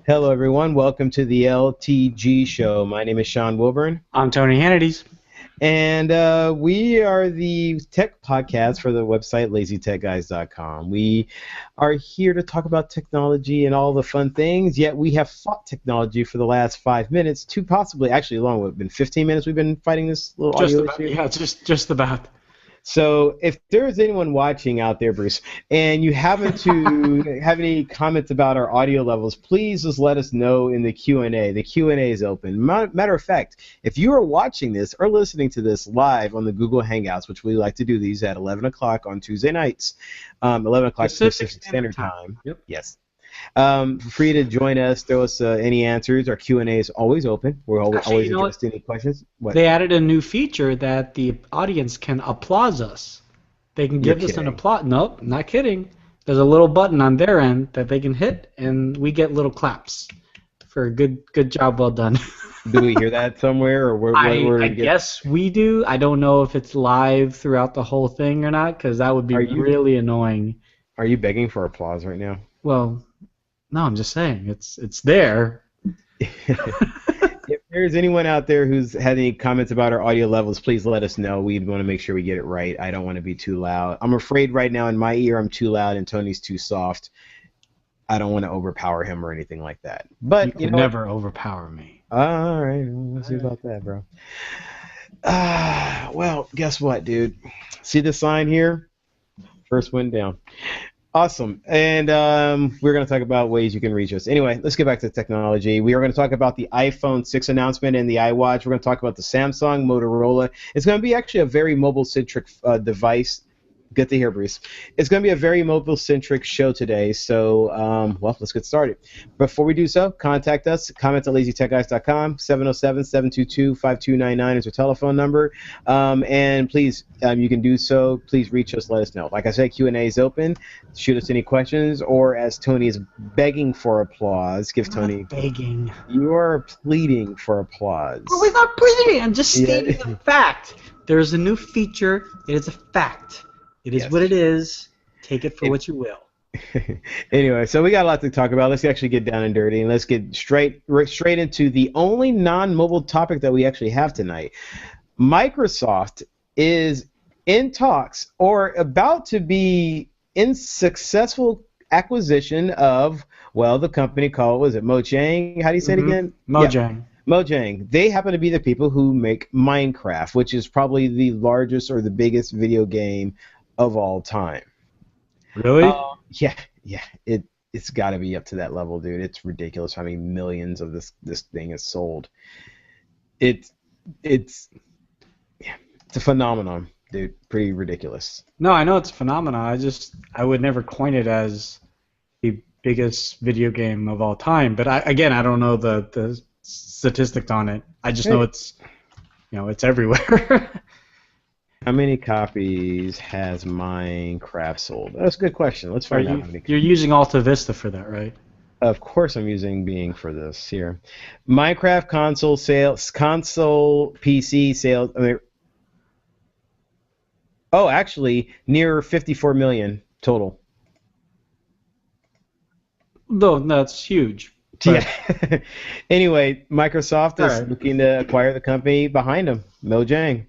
Hello, everyone. Welcome to the LTG show. My name is Sean Wilburn, I'm Tony Hannity's. and we are the tech podcast for the website LazyTechGuys.com. We are here to talk about technology and all the fun things, yet we have fought technology for the last 5 minutes, to possibly, actually long, it's been 15 minutes we've been fighting this little Just audio about, issue. yeah, just about. So if there's anyone watching out there, Bruce, and you happen to have any comments about our audio levels, please just let us know in the Q&A. The Q&A is open. Matter of fact, if you are watching this or listening to this live on the Google Hangouts, which we like to do these at 11 o'clock on Tuesday nights, 11 o'clock Pacific Standard Time. Yep. Yes. Feel free to join us. Throw us any answers. Our Q&A is always open. We're always interested in any questions. What? They added a new feature that the audience can applause us. They can give us an applause. Nope, not kidding. There's a little button on their end that they can hit, and we get little claps for a good job, well done. Do we hear that somewhere, or where I guess we do. I don't know if it's live throughout the whole thing or not, because that would be really annoying. Are you begging for applause right now? Well, no, I'm just saying it's there. If there's anyone out there who's had any comments about our audio levels, please let us know. We want to make sure we get it right. I don't want to be too loud. I'm afraid right now in my ear I'm too loud and Tony's too soft. I don't want to overpower him or anything like that. But you can never overpower me. All right, we'll see about that, bro. Well, guess what, dude? See the sign here? First one down. Awesome. And we're going to talk about ways you can reach us. Anyway, let's get back to technology. We are going to talk about the iPhone 6 announcement and the iWatch. We're going to talk about the Samsung, Motorola. It's going to be actually a very mobile-centric device. Good to hear, Bruce. It's going to be a very mobile-centric show today, so, well, let's get started. Before we do so, contact us. Comment at LazyTechGuys.com. 707-722-5299 is our telephone number. And please, you can do so. Please reach us. Let us know. Like I said, Q&A is open. Shoot us any questions, or as Tony is begging for applause, give Tony... begging. You are pleading for applause. Well, we're not pleading. I'm just stating a fact. There's a new feature. It is a fact. It is what it is. Take it for what you will. Anyway, so we got a lot to talk about. Let's actually get down and dirty, and let's get straight into the only non-mobile topic that we actually have tonight. Microsoft is in talks or about to be in successful acquisition of, well, the company called, was it Mojang? How do you say it again? Mojang. Yeah. Mojang. They happen to be the people who make Minecraft, which is probably the largest or the biggest video game of all time. Really? Yeah. It's got to be up to that level, dude. It's ridiculous how many millions of this thing is sold. It's a phenomenon, dude. Pretty ridiculous. No, I know it's a phenomenon. I would never coin it as the biggest video game of all time. But I don't know the statistics on it. I just know it's everywhere. How many copies has Minecraft sold? That's a good question. Let's find out how many. You're using Alta Vista for that, right? Of course I'm using Bing for this here. Minecraft console PC sales. Actually, near 54 million total. No, that's huge. Yeah. Anyway, Microsoft is looking to acquire the company behind them, Mojang.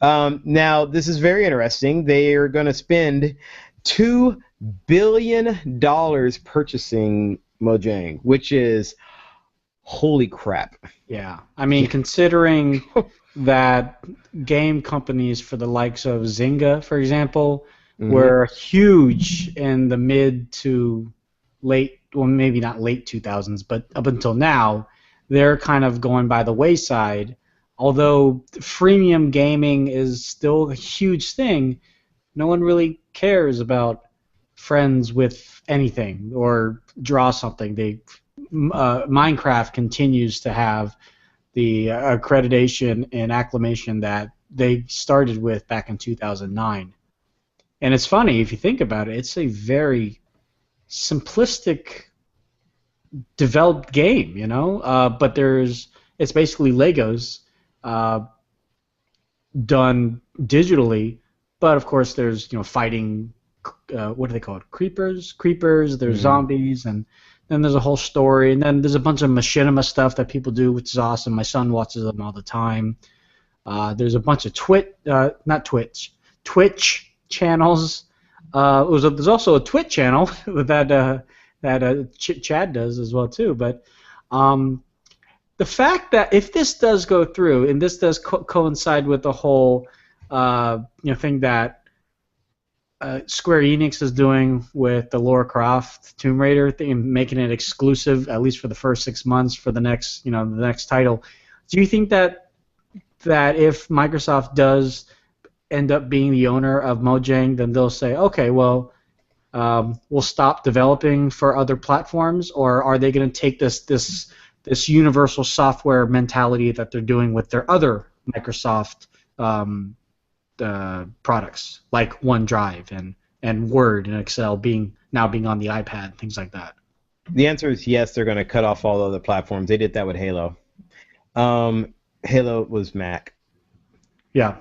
Now, this is very interesting. They are going to spend $2 billion purchasing Mojang, which is holy crap. Yeah. I mean, considering that game companies for the likes of Zynga, for example, were huge in the mid to late, well, maybe not late 2000s, but up until now, they're kind of going by the wayside. Although freemium gaming is still a huge thing, no one really cares about friends with anything or draw something. Minecraft continues to have the accreditation and acclamation that they started with back in 2009. And it's funny, if you think about it, it's a very simplistic developed game, but it's basically Legos done digitally, but of course there's fighting, what do they call it, creepers, there's zombies, and then there's a whole story, and then there's a bunch of machinima stuff that people do, which is awesome. My son watches them all the time. There's a bunch of Twitch channels. There's also a Twitch channel that Chad does as well too. But the fact that if this does go through, and this does coincide with the whole thing that Square Enix is doing with the Lara Croft Tomb Raider thing, making it exclusive at least for the first 6 months for the next title. Do you think that if Microsoft does end up being the owner of Mojang, then they'll say, okay, well, we'll stop developing for other platforms, or are they going to take this universal software mentality that they're doing with their other Microsoft products like OneDrive and Word and Excel being on the iPad, things like that? The answer is yes. They're going to cut off all other platforms. They did that with Halo. Halo was Mac. Yeah.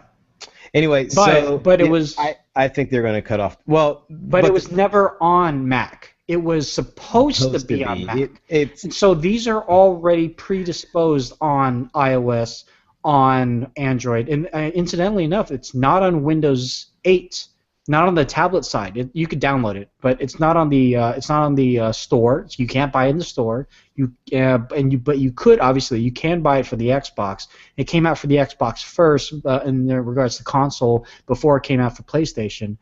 Anyway, I think they're going to cut off. Well, but it was never on Mac. It was supposed to be on Mac. And so these are already predisposed on iOS, on Android, and incidentally enough, it's not on Windows 8, not on the tablet side. You could download it, but it's not on the store. So you can't buy it in the store. But you could, obviously you can buy it for the Xbox. It came out for the Xbox first in regards to console before it came out for PlayStation.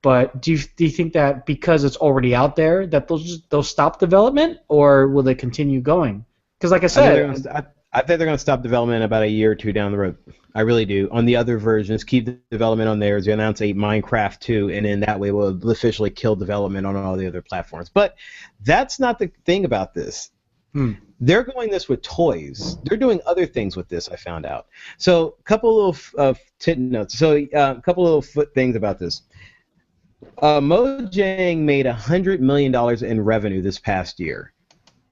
But do you think that because it's already out there that they'll stop development, or will they continue going? Because like I said, I think they're going to stop development about a year or two down the road. I really do. On the other versions, keep the development on theirs. They announce a Minecraft 2, and then that way we'll officially kill development on all the other platforms. But that's not the thing about this. They're going this with toys. They're doing other things with this, I found out. So a couple of tit notes. So a couple little foot things about this. Mojang made $100 million in revenue this past year.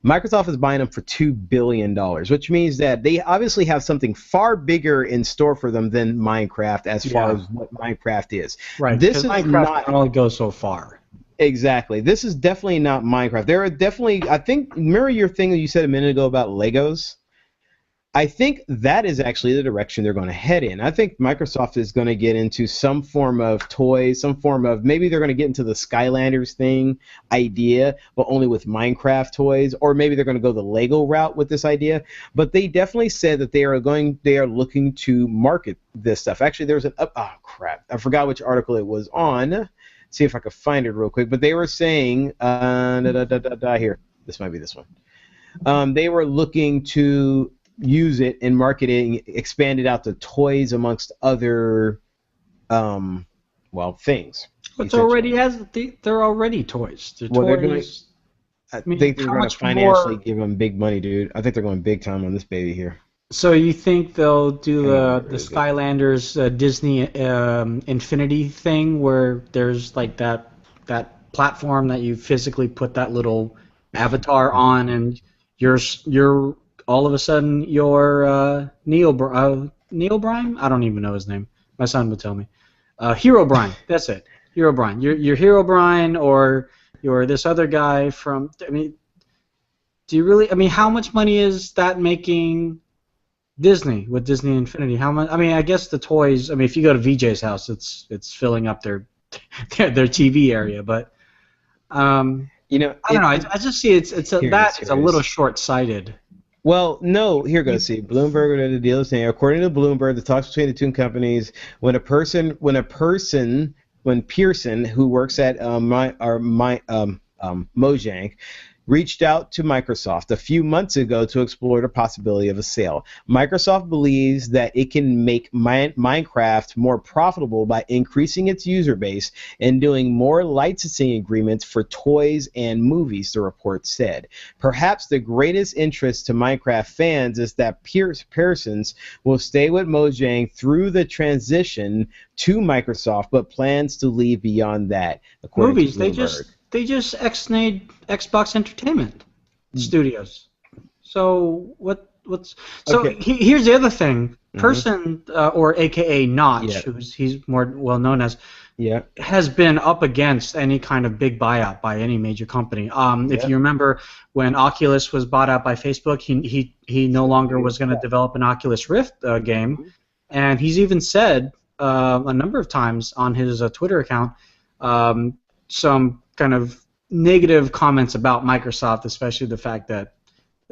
Microsoft is buying them for $2 billion, which means that they obviously have something far bigger in store for them than Minecraft as far as what Minecraft is. Right, this is Minecraft can only go so far. Exactly. This is definitely not Minecraft. There are definitely, I think, remember your thing that you said a minute ago about Legos? I think that is actually the direction they're going to head in. I think Microsoft is going to get into some form of toys, some form of, maybe they're going to get into the Skylanders thing idea, but only with Minecraft toys, or maybe they're going to go the Lego route with this idea. But they definitely said that they are looking to market this stuff. Actually, there's oh crap, I forgot which article it was on. See if I can find it real quick. But they were saying, here, this might be this one. They were looking to use it in marketing, expand it out to toys amongst other, things. But they're already toys. I think they're going to financially give them big money, dude. I think they're going big time on this baby here. So you think they'll do the Skylanders Disney Infinity thing where there's like that platform that you physically put that little avatar on, and you're all of a sudden you're Neil Brine? I don't even know his name. My son would tell me. Hero Brine. That's it. Hero Brine. You're Hero Brine, or you're this other guy from. I mean, do you really? I mean, how much money is that making Disney with Disney Infinity? How much? I mean, I guess the toys. I mean, if you go to VJ's house, it's filling up their TV area. But I don't know. I just see it's a little short-sighted. Well, no, here goes. See, Bloomberg, the deal is saying, according to Bloomberg, the talks between the two companies, when Pearson, who works at Mojang, reached out to Microsoft a few months ago to explore the possibility of a sale. Microsoft believes that it can make Minecraft more profitable by increasing its user base and doing more licensing agreements for toys and movies, the report said. Perhaps the greatest interest to Minecraft fans is that Pearsons will stay with Mojang through the transition to Microsoft, but plans to leave beyond that, according movies, to Bloomberg. They just ex-nayed Xbox Entertainment Studios. So what what's so Okay. here's the other thing. Hmm. Person or AKA Notch, Yeah. he's more well known as, Yeah. has been up against any kind of big buyout by any major company. If Yeah. you remember when Oculus was bought out by Facebook, he no longer was going to develop an Oculus Rift game, Mhm. and he's even said a number of times on his Twitter account um, some kind of negative comments about Microsoft, especially the fact that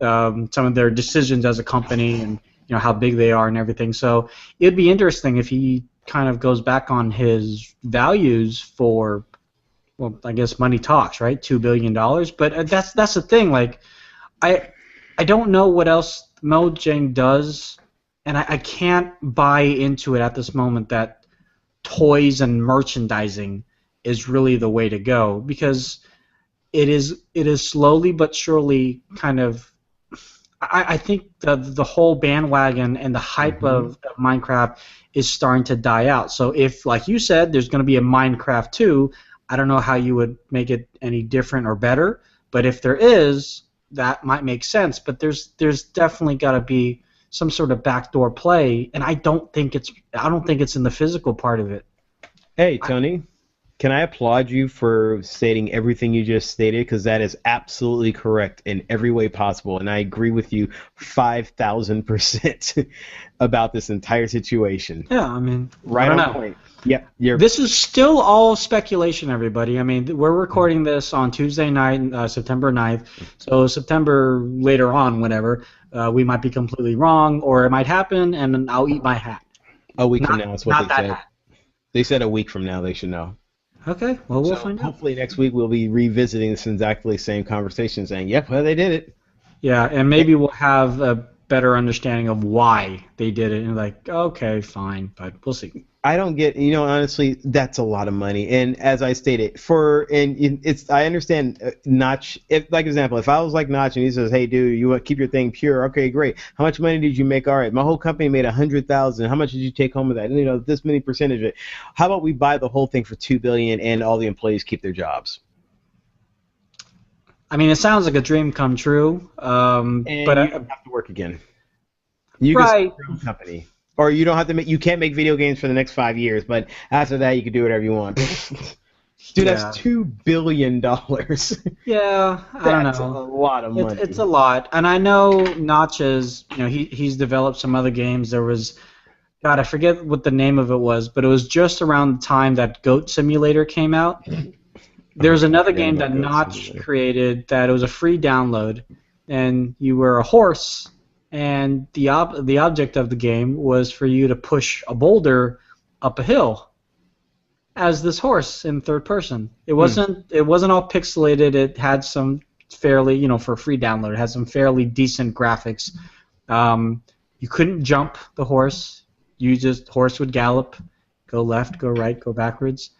some of their decisions as a company and how big they are and everything. So it'd be interesting if he kind of goes back on his values for, well, I guess money talks, right? $2 billion. But that's the thing. Like I I don't know what else Mojang does, and I can't buy into it at this moment that toys and merchandising is really the way to go, because it is slowly but surely kind of, I think the whole bandwagon and the hype Hmm. of Minecraft is starting to die out. So if, like you said, there's going to be a Minecraft 2, I don't know how you would make it any different or better. But if there is, that might make sense. But there's definitely got to be some sort of backdoor play, and I don't think it's in the physical part of it. Hey, I, Tony. Can I applaud you for stating everything you just stated? Because that is absolutely correct in every way possible. And I agree with you 5,000% about this entire situation. yeah, I mean, I Right don't on know. point. Yep. You're. This is still all speculation, everybody. I mean, we're recording this on Tuesday night, September 9th. So September later on, whenever, we might be completely wrong, or it might happen, and then I'll eat my hat. A week from Not now is what they not that said. hat. They said a week from now they should know. Okay, well, we'll So find out. hopefully next week we'll be revisiting this exactly same conversation saying, yep, well, they did it. Yeah, and maybe we'll have a better understanding of why they did it, and like, okay, fine, but we'll see. I don't get, honestly, that's a lot of money. And as I stated, it's, I understand Notch, if, like example, if I was like Notch and he says, hey, dude, you want to keep your thing pure? Okay, great. How much money did you make? All right, my whole company made 100,000. How much did you take home of that? This many percentage of it. How about we buy the whole thing for 2 billion and all the employees keep their jobs? I mean, it sounds like a dream come true, but And you don't have to work again. You can start right. your own company. Or you don't have to make, you can't make video games for the next 5 years, but after that you can do whatever you want. Dude, that's Yeah. $2 billion. Yeah, I don't That's a know. lot of It's money. a lot, and I know Notch's. He's developed some other games. There was, God, I forget what the name of it was, but it was just around the time that Goat Simulator came out. Oh, There's I another forgot game about that Goat Notch Simulator. created that it was a free download, and you were a horse, and the object of the game was for you to push a boulder up a hill as this horse in third person. Hmm. It wasn't all pixelated. It had some fairly, for a free download, it had some fairly decent graphics. You couldn't jump the horse. Horse would gallop, go left, go right, go backwards,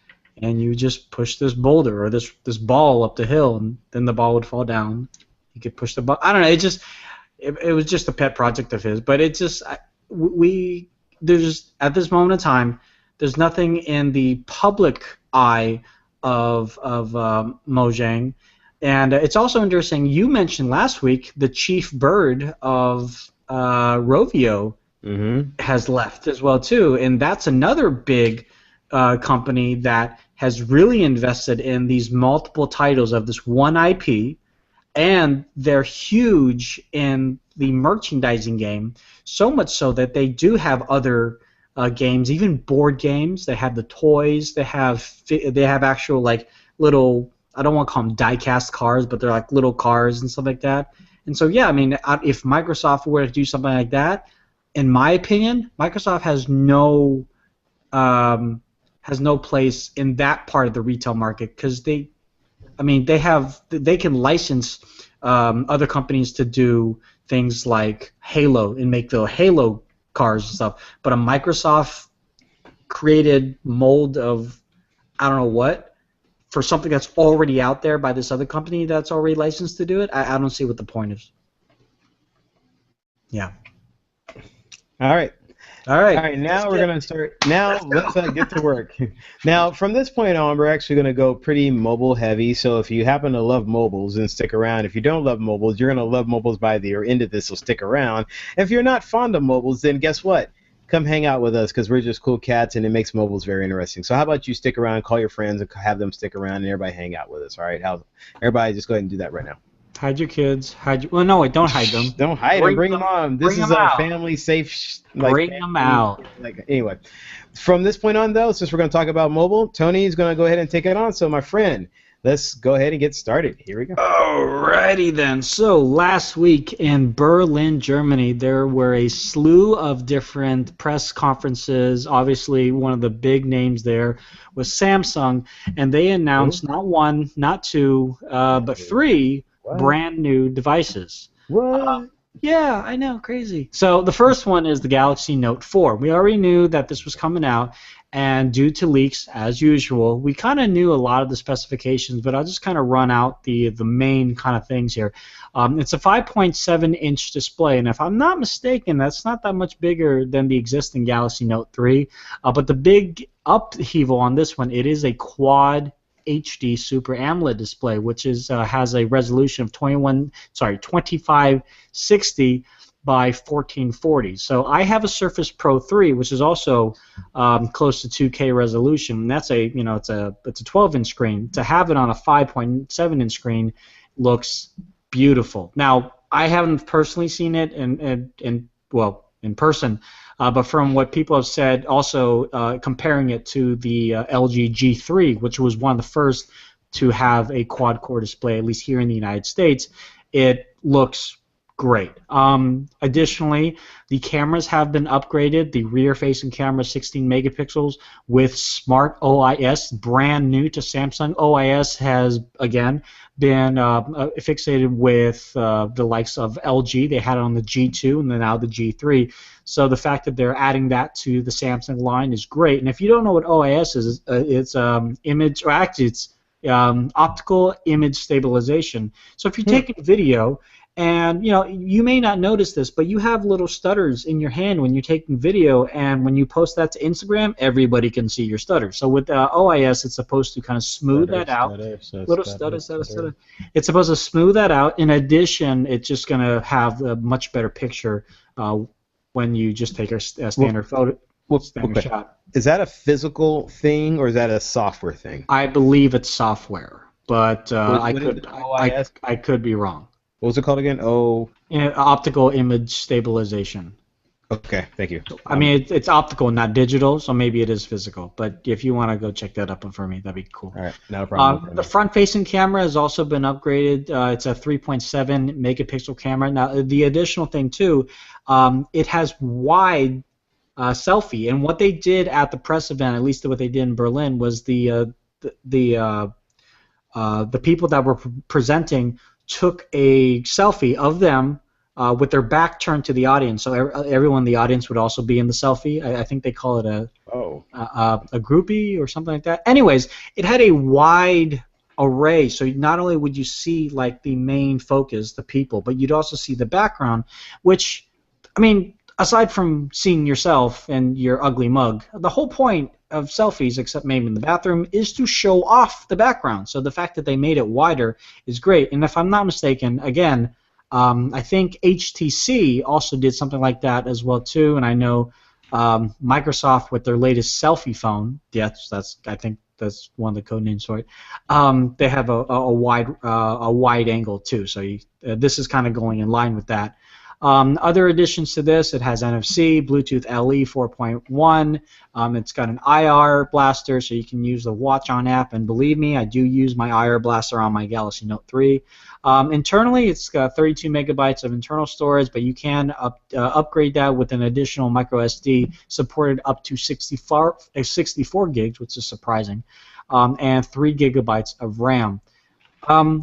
and you just push this boulder or this ball up the hill, and then the ball would fall down. You could push the ball. I don't know. It was just a pet project of his, but it just we there's at this moment in time, there's nothing in the public eye of Mojang, and it's also interesting. You mentioned last week the chief bird of Rovio Mm-hmm. has left as well too, and that's another big company that has really invested in these multiple titles of this one IP, and they're huge in the merchandising game, so much so that they do have other games, even board games. They have the toys. They have actual like little. I don't want to call them die-cast cars, but they're like little cars and stuff like that. And so yeah, I mean, if Microsoft were to do something like that, in my opinion, Microsoft um, has no place in that part of the retail market, because they can license other companies to do things like Halo and make the Halo cars and stuff. But a Microsoft created mold of, I don't know what, for something that's already out there by this other company that's already licensed to do it, I don't see what the point is. Yeah. All right. All All right. right, now we're gonna start. Now let's get to work. Now, from this point on, we're actually gonna go pretty mobile heavy. So if you happen to love mobiles, then stick around. If you don't love mobiles, you're gonna love mobiles by the end of this. So stick around. If you're not fond of mobiles, then guess what? Come hang out with us because we're just cool cats, and it makes mobiles very interesting. So how about you stick around, call your friends, and have them stick around, and everybody hang out with us. All right? How? Everybody, just go ahead and do that right now. Hide your kids. Hide. Well, no, wait, don't hide them. Don't hide them. Bring them on. This Bring is them a out. family safe, like Bring them family, out. like anyway. From this point on, though, since we're going to talk about mobile, Tony's going to go ahead and take it on. So, my friend, let's go ahead and get started. Here we go. Alrighty then. So last week in Berlin, Germany, there were a slew of different press conferences. Obviously, one of the big names there was Samsung, and they announced not one, not two, but three brand new devices. What? Yeah, I know, crazy. So the first one is the Galaxy Note 4. We already knew that this was coming out, and due to leaks, as usual, we kind of knew a lot of the specifications, but I'll just kind of run out the main kind of things here. It's a 5.7-inch display, and if I'm not mistaken, that's not that much bigger than the existing Galaxy Note 3. But the big upheaval on this one, it is a quad HD Super AMOLED display, which has a resolution of 2560 by 1440. So I have a Surface Pro 3, which is also close to 2K resolution. And that's it's a 12-inch screen. To have it on a 5.7-inch screen looks beautiful. Now I haven't personally seen it in person. But from what people have said, also comparing it to the LG G3, which was one of the first to have a quad-core display, at least here in the United States, it looks great. Additionally, the cameras have been upgraded. The rear-facing camera, 16 megapixels with Smart OIS, brand new to Samsung. OIS has, again, been fixated with the likes of LG. They had it on the G2 and then now the G3. So the fact that they're adding that to the Samsung line is great. And if you don't know what OIS is, it's image, or actually it's optical image stabilization. So if you're taking video, and you may not notice this, but you have little stutters in your hand when you're taking video, and when you post that to Instagram, everybody can see your stutter. So with OIS, it's supposed to kind of smooth that out. Little stutter. It's supposed to smooth that out. In addition, it's just going to have a much better picture when you just take a standard photo. Standard shot. Is that a physical thing or is that a software thing? I believe it's software, but I could be wrong. What was it called again? Optical image stabilization. Okay, thank you. I mean, it's optical, not digital, so maybe it is physical. But if you want to go check that up for me, that'd be cool. All right, not a problem. The front-facing camera has also been upgraded. It's a 3.7 megapixel camera. Now, the additional thing too, it has wide selfie, and what they did at the press event, at least what they did in Berlin, was the people that were presenting took a selfie of them with their back turned to the audience, so everyone in the audience would also be in the selfie. I think they call it a groupie or something like that. Anyways, it had a wide array, so not only would you see like the main focus, the people, but you'd also see the background, which, I mean, aside from seeing yourself and your ugly mug, the whole point of selfies, except maybe in the bathroom, is to show off the background. So the fact that they made it wider is great. And if I'm not mistaken, again, I think HTC also did something like that as well too. And I know Microsoft with their latest selfie phone, I think that's one of the code names for it. They have a wide angle too. So this is kind of going in line with that. Other additions to this, it has NFC, Bluetooth LE 4.1. It's got an IR blaster, so you can use the Watch On app. And believe me, I do use my IR blaster on my Galaxy Note 3. Internally, it's got 32 megabytes of internal storage, but you can upgrade that with an additional micro SD, supported up to 64 gigs, which is surprising, and 3 gigabytes of RAM.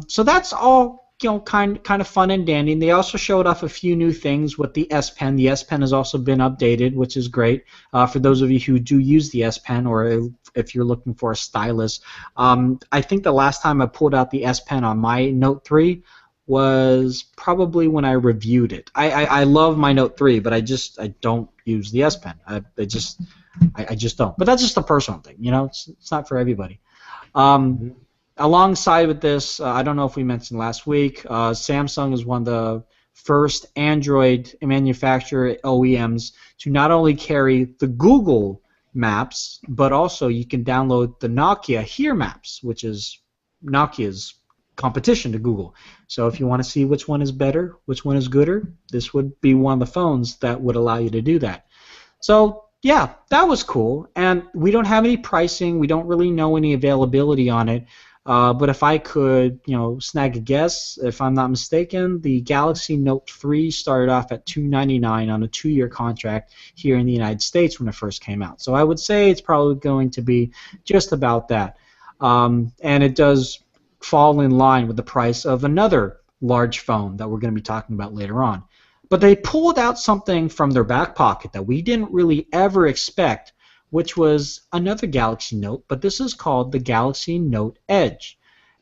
So that's all kind of fun and dandy. And they also showed off a few new things with the S Pen. The S Pen has also been updated, which is great for those of you who do use the S Pen, or if you're looking for a stylus. I think the last time I pulled out the S Pen on my Note 3 was probably when I reviewed it. I love my Note 3, but I don't use the S Pen. I just don't. But that's just a personal thing, you know. It's not for everybody. Um, Mhm. Alongside with this, I don't know if we mentioned last week, Samsung is one of the first Android manufacturer OEMs to not only carry the Google Maps, but also you can download the Nokia Here Maps, which is Nokia's competition to Google. So if you want to see which one is better, which one is gooder, this would be one of the phones that would allow you to do that. So yeah, that was cool. And we don't have any pricing. We don't really know any availability on it. But if I could, snag a guess, if I'm not mistaken, the Galaxy Note 3 started off at $299 on a 2-year contract here in the United States when it first came out. So I would say it's probably going to be just about that. And it does fall in line with the price of another large phone that we're going to be talking about later on. But they pulled out something from their back pocket that we didn't really ever expect, which was another Galaxy Note, but this is called the Galaxy Note Edge.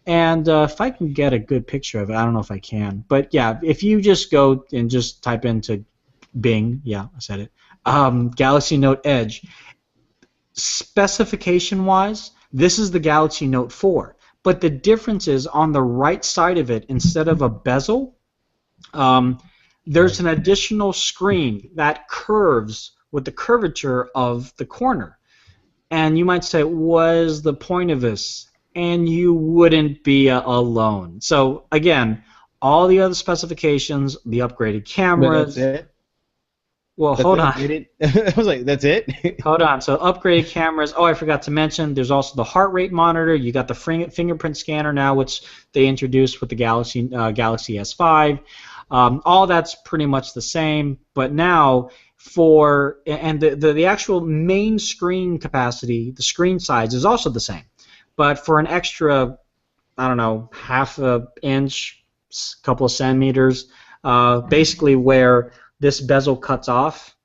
And if I can get a good picture of it, I don't know if I can, but yeah, if you just go and just type into Bing, yeah, I said it, Galaxy Note Edge, specification-wise, this is the Galaxy Note 4, but the difference is on the right side of it, instead of a bezel, there's Right. an additional screen that curves with the curvature of the corner. And you might say, what is the point of this? And you wouldn't be alone. So again, all the other specifications, the upgraded But that's cameras. it. Well, That's hold it. on. You did. I was like, that's it. Hold on. So upgraded cameras. Oh, I forgot to mention. There's also the heart rate monitor. You got the fingerprint scanner now, which they introduced with the Galaxy S5. All that's pretty much the same. But now the actual main screen capacity, the screen size is also the same. But for an extra, I don't know, half a inch, couple of centimeters, basically where this bezel cuts off,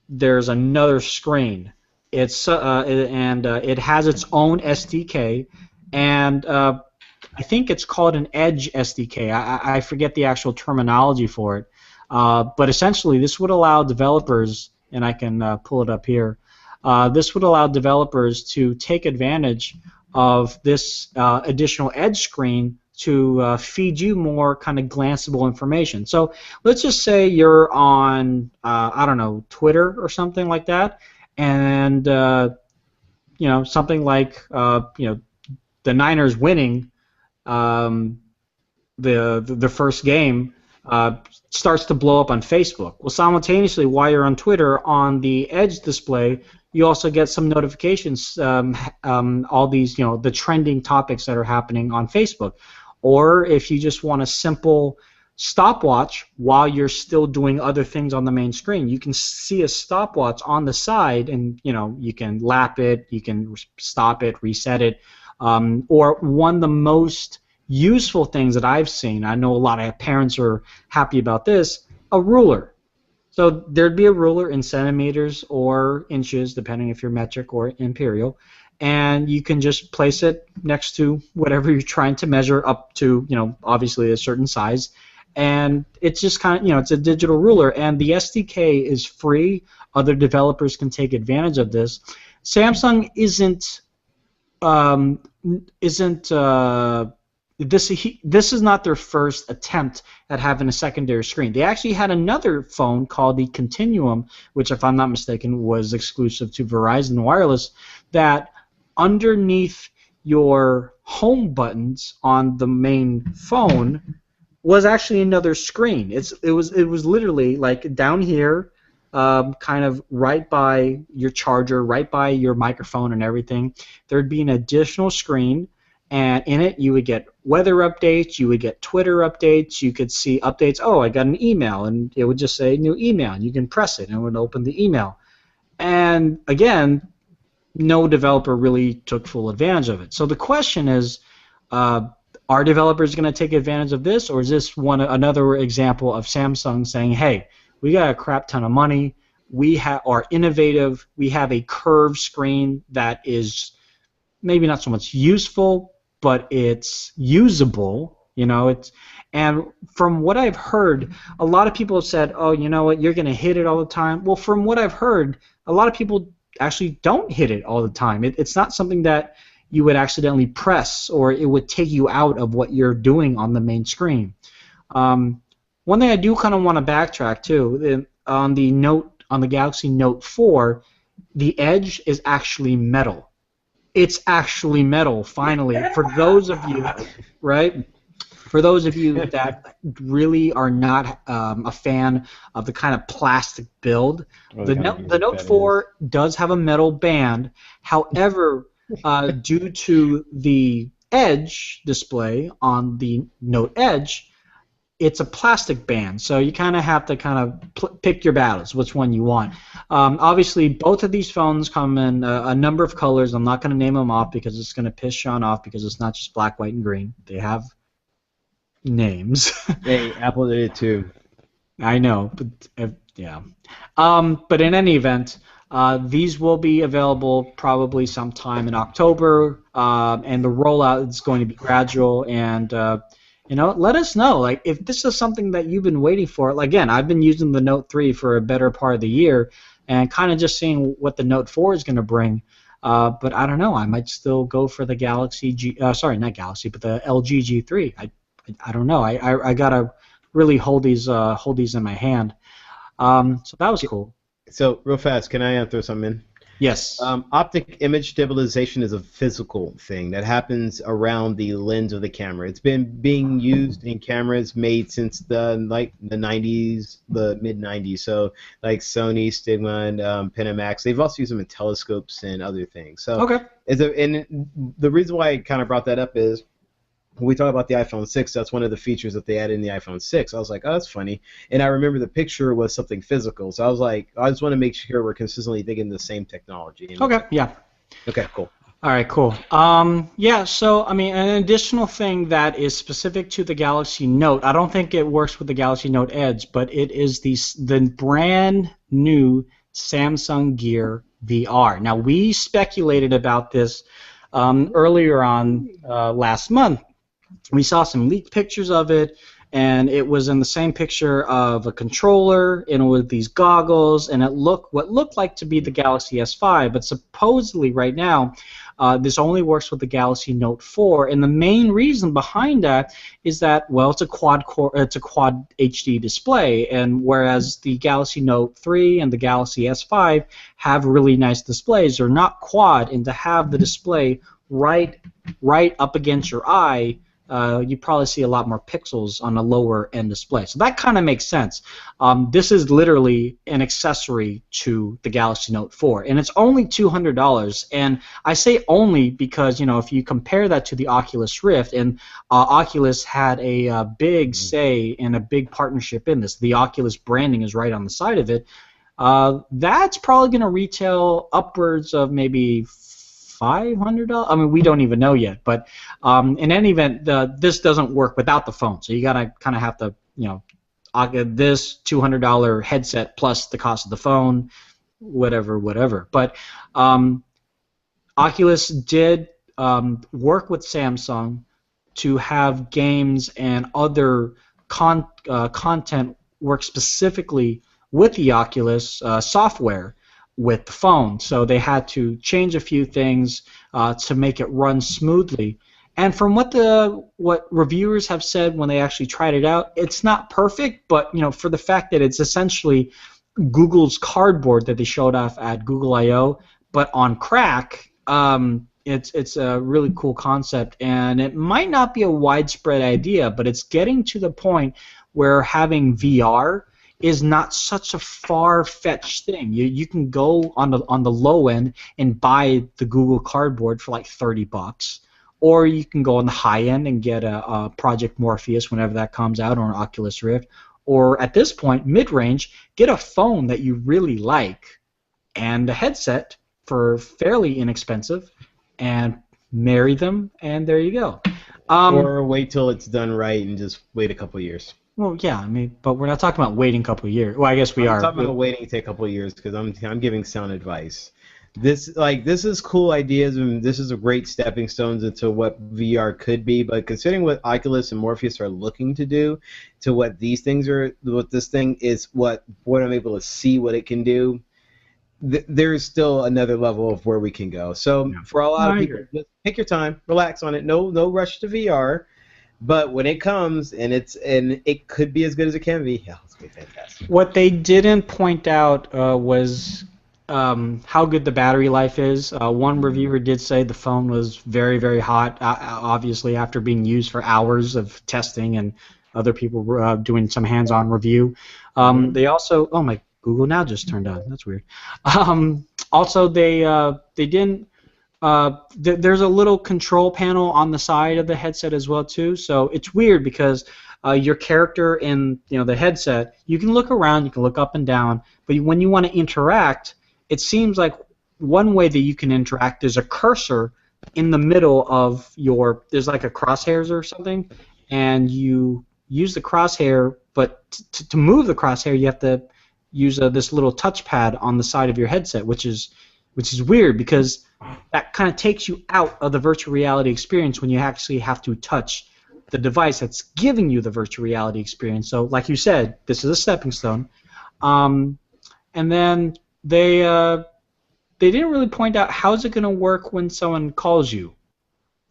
there's another screen. It has its own SDK, and I think it's called an Edge SDK. I forget the actual terminology for it, but essentially this would allow developers, and I can pull it up here. This would allow developers to take advantage of this additional Edge screen to feed you more kind of glanceable information. So let's just say you're on, I don't know, Twitter or something like that, and something like the Niners winning the first game starts to blow up on Facebook. Well, simultaneously, while you're on Twitter, on the Edge display, you also get some notifications, all these, the trending topics that are happening on Facebook. Or if you just want a simple stopwatch while you're still doing other things on the main screen, you can see a stopwatch on the side, and you can lap it, you can stop it, reset it. Or one of the most useful things that I've seen, I know a lot of parents are happy about this, a ruler. So there'd be a ruler in centimeters or inches, depending if you're metric or imperial, and you can just place it next to whatever you're trying to measure up to, obviously a certain size, and it's just kind of, it's a digital ruler, and the SDK is free. Other developers can take advantage of this. Samsung um, isn't this is not their first attempt at having a secondary screen. They actually had another phone called the Continuum, which, if I'm not mistaken, was exclusive to Verizon Wireless, that underneath your home buttons on the main phone was actually another screen. It was literally like down here, kind of right by your charger, right by your microphone and everything. There'd be an additional screen, and in it you would get weather updates, you would get Twitter updates, you could see updates. Oh, I got an email, and it would just say new email, and you can press it and it would open the email. And again, no developer really took full advantage of it. So the question is, are developers going to take advantage of this, or is this another example of Samsung saying, hey, we got a crap ton of money, we are innovative, we have a curved screen that is maybe not so much useful, but it's usable, You know, and from what I've heard, a lot of people have said, "Oh, you know what? You're going to hit it all the time." Well, from what I've heard, a lot of people actually don't hit it all the time. It's not something that you would accidentally press or it would take you out of what you're doing on the main screen. Um, One thing I do kind of want to backtrack too, on the Galaxy Note 4, the edge is actually metal. It's actually metal, finally. For those of you, right? For those of you that really are not a fan of the kind of plastic build, Or the kind of The music Note that is. 4 does have a metal band. However, due to the Edge display on the Note Edge, it's a plastic band, so you kind of have to kind of pick your battles, which one you want. Obviously, both of these phones come in a number of colors. I'm not going to name them off because it's going to piss Sean off because it's not just black, white, and green. They have names. Hey, Apple did it too. I know, but yeah. But in any event, these will be available probably sometime in October, and the rollout is going to be gradual. And let us know, like, if this is something that you've been waiting for. Like, again, I've been using the Note 3 for a better part of the year, and kind of just seeing what the Note 4 is going to bring. But I don't know. I might still go for the Galaxy G. Sorry, not Galaxy, but the LG G3. I don't know. I gotta really hold these in my hand. So that was cool. So, real fast, can I throw something in? Yes. Optic image stabilization is a physical thing that happens around the lens of the camera. It's been being used in cameras made since the 90s, the mid 90s. So like Sony, Stigma, and Pentax. They've also used them in telescopes and other things. So Okay. and the reason why I kind of brought that up is when we talk about the iPhone 6, that's one of the features that they added in the iPhone 6. I was like, oh, that's funny. And I remember the picture was something physical. So I was like, I just want to make sure we're consistently thinking the same technology. Okay. Yeah. Okay, cool. All right, cool. Yeah, so, I mean, an additional thing that is specific to the Galaxy Note, I don't think it works with the Galaxy Note Edge, but it is the brand new Samsung Gear VR. Now, we speculated about this earlier on last month. We saw some leaked pictures of it, and it was in the same picture of a controller and with these goggles, and it looked what looked like to be the Galaxy S5, but supposedly right now this only works with the Galaxy Note 4, and the main reason behind that is that, well, it's a quad HD display, and whereas the Galaxy Note 3 and the Galaxy S5 have really nice displays, they're not quad, and to have the display right up against your eye, you probably see a lot more pixels on a lower end display. So that kind of makes sense. This is literally an accessory to the Galaxy Note 4, and it's only $200. And I say only because, if you compare that to the Oculus Rift, and Oculus had a big say and a big partnership in this. The Oculus branding is right on the side of it. That's probably going to retail upwards of maybe $500. I mean, we don't even know yet, but in any event, this doesn't work without the phone. So you gotta kind of have to, this $200 headset plus the cost of the phone, whatever. But Oculus did work with Samsung to have games and other content work specifically with the Oculus software with the phone, so they had to change a few things to make it run smoothly. And from what reviewers have said when they actually tried it out, it's not perfect, but for the fact that it's essentially Google's Cardboard that they showed off at Google I/O, but on crack, it's a really cool concept, and it might not be a widespread idea, but it's getting to the point where having VR is not such a far-fetched thing. You can go on the low end and buy the Google Cardboard for like $30, or you can go on the high end and get a Project Morpheus whenever that comes out, or an Oculus Rift, or at this point, mid-range, get a phone that you really like and a headset for fairly inexpensive, and marry them, and there you go. Or wait till it's done right and just wait a couple years. Well, yeah, I mean, but we're not talking about waiting a couple of years. Well, I guess we are. I'm talking about waiting to take a couple of years because I'm giving sound advice. this is cool ideas, and this is a great stepping stones into what VR could be. But considering what Oculus and Morpheus are looking to do, to what these things are, what this thing is, what I'm able to see what it can do, there's still another level of where we can go. So Yeah. for a lot of I people, agree. just take your time, relax on it. No rush to VR. But when it comes and it could be as good as it can be, yeah, it's gonna be fantastic. What they didn't point out was how good the battery life is. One reviewer did say the phone was very, very hot, obviously after being used for hours of testing, and other people were doing some hands-on review. Hmm. They also, oh my, Google Now just turned on. That's weird. Also, they didn't. There's a little control panel on the side of the headset as well too. So it's weird because your character in the headset, you can look around, you can look up and down, but when you want to interact, it seems like one way that you can interact is a cursor in the middle of there's like a crosshairs or something, and you use the crosshair, but to move the crosshair, you have to use this little touchpad on the side of your headset, which is weird because that kind of takes you out of the virtual reality experience when you actually have to touch the device that's giving you the virtual reality experience. So, like you said, this is a stepping stone. Um, and then they didn't really point out how's it going to work when someone calls you.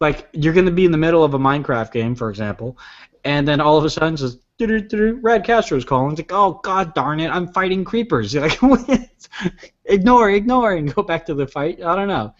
Like you're going to be in the middle of a Minecraft game, for example, and then all of a sudden it's just Rad Castro's calling. It's like, oh god darn it, I'm fighting creepers. You're like, ignore, and go back to the fight. I don't know.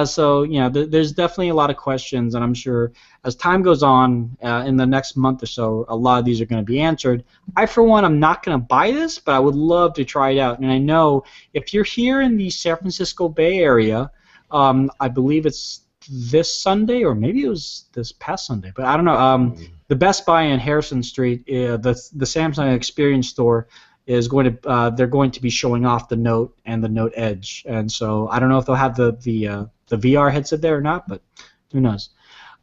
So there's definitely a lot of questions, and I'm sure as time goes on in the next month or so, a lot of these are going to be answered. I, for one, I'm not going to buy this, but I would love to try it out. And I know if you're here in the San Francisco Bay Area, I believe it's this Sunday, or maybe it was this past Sunday, but I don't know. The Best Buy in Harrison Street, the Samsung Experience Store, is going to they're going to be showing off the Note and the Note Edge, and so I don't know if they'll have the VR headset there or not, but who knows.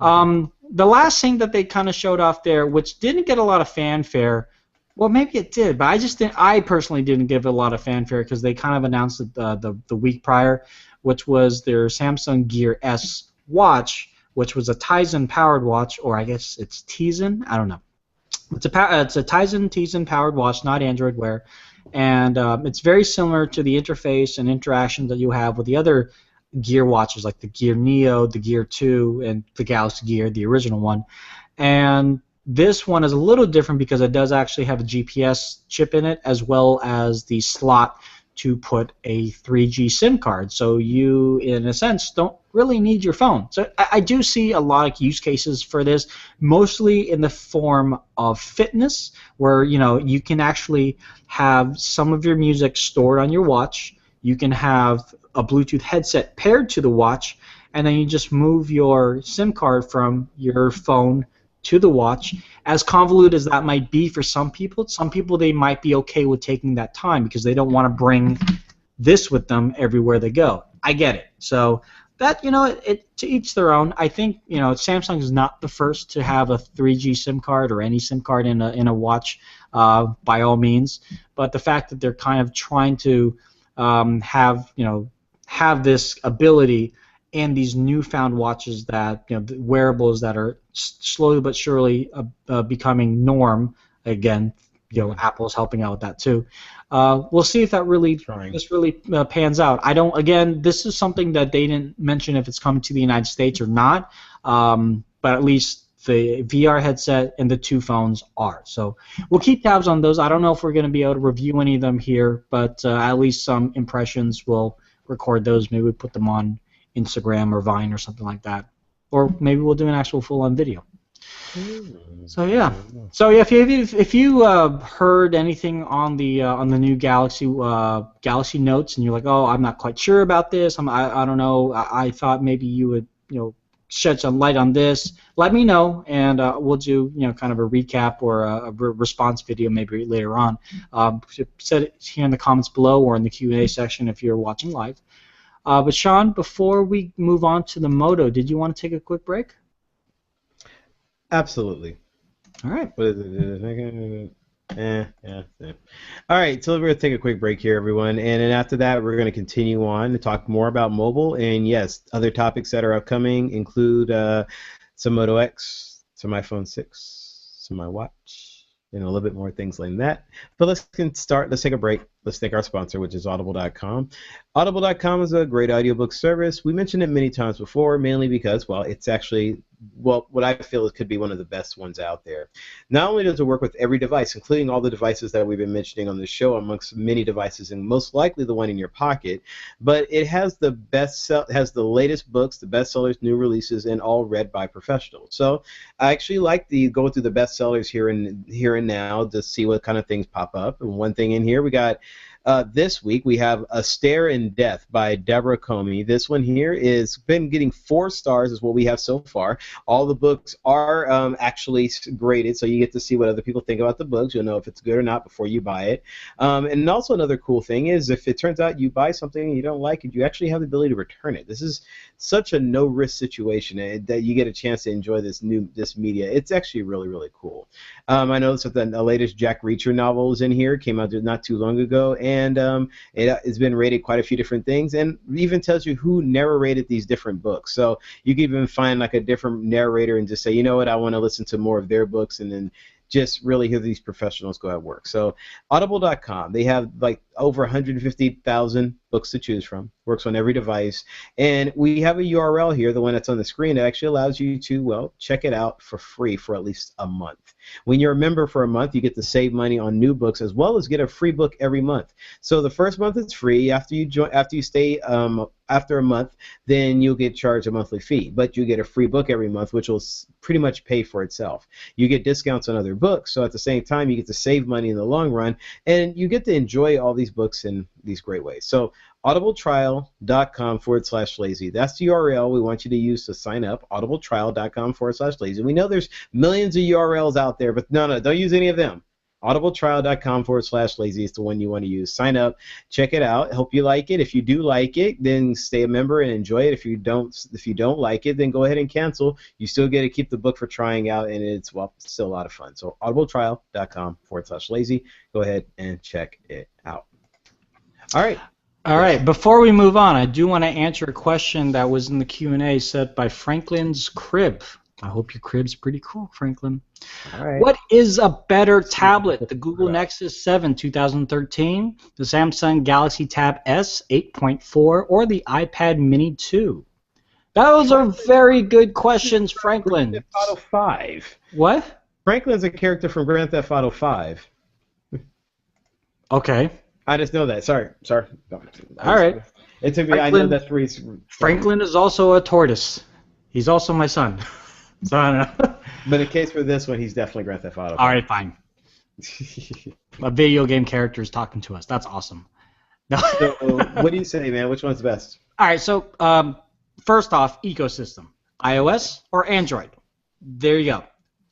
The last thing that they kind of showed off there, which didn't get a lot of fanfare, well, maybe it did, but I personally didn't give it a lot of fanfare because they kind of announced it the week prior, which was their Samsung Gear S watch, which was a Tizen powered watch, or I guess it's Tizen, I don't know. It's a Tizen powered watch, not Android Wear, and it's very similar to the interface and interaction that you have with the other Gear watches, like the Gear Neo, the Gear 2, and the Galaxy Gear, the original one. And this one is a little different because it does actually have a GPS chip in it, as well as the slot to put a 3G SIM card. So you, in a sense, don't really need your phone. So I do see a lot of use cases for this, mostly in the form of fitness, where you can actually have some of your music stored on your watch. You can have a Bluetooth headset paired to the watch, and then you just move your SIM card from your phone to the watch. As convoluted as that might be for some people, they might be okay with taking that time because they don't want to bring this with them everywhere they go. I get it. So that, it to each their own. I think Samsung is not the first to have a 3G SIM card or any SIM card in a watch, by all means. But the fact that they're kind of trying to have this ability and these newfound watches that the wearables that are slowly but surely becoming norm again. Apple's helping out with that too. We'll see if that really pans out. I don't. Again, this is something that they didn't mention if it's coming to the United States or not. But at least the VR headset and the two phones are. So we'll keep tabs on those. I don't know if we're going to be able to review any of them here, but at least some impressions. We'll record those. Maybe we put them on Instagram or Vine or something like that, or maybe we'll do an actual full-on video. So yeah. So if you heard anything on the new Galaxy Notes and you're like, oh, I'm not quite sure about this. I don't know. I thought maybe you would shed some light on this. Let me know, and we'll do kind of a recap or a response video maybe later on. Set it here in the comments below or in the Q&A section if you're watching live. But Sean, before we move on to the Moto, did you want to take a quick break? Absolutely. All right. What is it? Yeah. All right, so we're going to take a quick break here, everyone. And then after that, we're going to continue on to talk more about mobile. And yes, other topics that are upcoming include some Moto X, some iPhone 6, some my watch, and a little bit more things like that. But let's take a break. Let's thank our sponsor, which is Audible.com. Audible.com is a great audiobook service. We mentioned it many times before, mainly because, well, it's actually, well, what I feel it could be one of the best ones out there. Not only does it work with every device, including all the devices that we've been mentioning on the show, amongst many devices, and most likely the one in your pocket, but it has has the latest books, the bestsellers, new releases, and all read by professionals. So I actually like to go through the bestsellers here and now to see what kind of things pop up. And one thing in here we got. This week we have A Stare in Death by Deborah Comey. This one here is been getting 4 stars is what we have so far. All the books are actually graded, so you get to see what other people think about the books. You'll know if it's good or not before you buy it. And also another cool thing is if it turns out you buy something and you don't like it, you actually have the ability to return it. This is such a no-risk situation that you get a chance to enjoy this media. It's actually really, really cool. I noticed that the latest Jack Reacher novel is in here. Came out not too long ago, and it's been rated quite a few different things, and even tells you who narrated these different books. So you can even find like a different narrator and just say, you know what, I want to listen to more of their books, and then just really hear these professionals go at work. So Audible.com, they have like over 150,000 books to choose from. Works on every device. And we have a URL here, the one that's on the screen, that actually allows you to, well, check it out for free for at least a month. When you're a member for a month, you get to save money on new books as well as get a free book every month. So the first month is free. After you stay after a month, then you'll get charged a monthly fee. But you get a free book every month, which will pretty much pay for itself. You get discounts on other books, so at the same time, you get to save money in the long run, and you get to enjoy all these books in these great ways. So audibletrial.com/lazy. That's the URL we want you to use to sign up, audibletrial.com/lazy. We know there's millions of URLs out there, but no, don't use any of them. audibletrial.com/lazy is the one you want to use. Sign up, check it out. Hope you like it. If you do like it, then stay a member and enjoy it. If you don't like it, then go ahead and cancel. You still get to keep the book for trying out, and it's, well, still a lot of fun. So audibletrial.com/lazy. Go ahead and check it out. All right. All right. Before we move on, I do want to answer a question that was in the Q&A set by Franklin's Crib. I hope your crib's pretty cool, Franklin. All right. What is a better tablet, the Google Nexus 7 2013, the Samsung Galaxy Tab S 8.4, or the iPad Mini 2? Those are very good questions, Franklin. Grand Theft Auto 5. What? Franklin's a character from Grand Theft Auto 5. Okay. I just know that. Sorry. All right. It took me. I know that's where he's. Franklin is also a tortoise. He's also my son. So I don't know. But in case for this one, he's definitely Grand Theft Auto. All right, fine. A video game character is talking to us. That's awesome. So, what do you say, man? Which one's the best? All right. So first off, ecosystem: iOS or Android. There you go.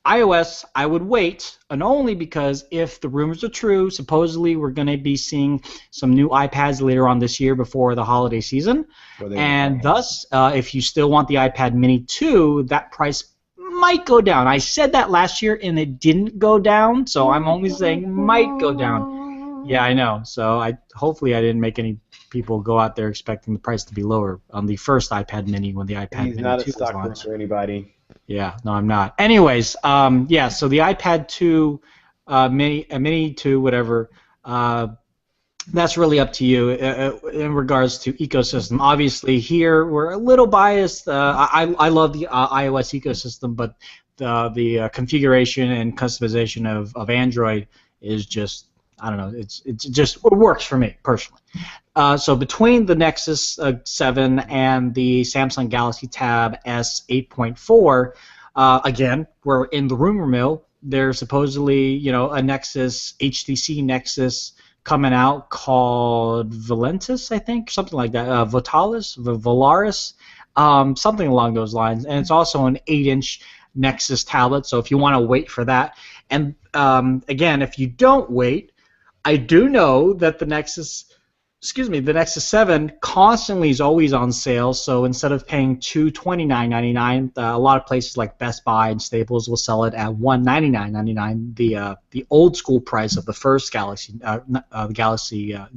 iOS, I would wait, and only because if the rumors are true, supposedly we're going to be seeing some new iPads later on this year before the holiday season. And thus, if you still want the iPad Mini 2, that price might go down. I said that last year, and it didn't go down, so I'm only saying might go down. Yeah, I know. So hopefully I didn't make any people go out there expecting the price to be lower on the first iPad Mini when the iPad Mini 2 was launched. He's not a stockbroker for anybody. Yeah, no, I'm not. Anyways, yeah, so the iPad 2, Mini 2, whatever, that's really up to you in regards to ecosystem. Obviously, here we're a little biased. I love the iOS ecosystem, but the configuration and customization of Android is just, I don't know, it works for me personally. So between the Nexus 7 and the Samsung Galaxy Tab S 8.4, again, we're in the rumor mill. There's supposedly, a Nexus, HTC Nexus coming out called Valentis, I think, something like that. Valaris, something along those lines. And it's also an 8-inch Nexus tablet, so if you want to wait for that. And again, if you don't wait, I do know that the Nexus excuse me, the Nexus 7 constantly is always on sale. So instead of paying $229.99, a lot of places like Best Buy and Staples will sell it at $199.99, the old school price of the first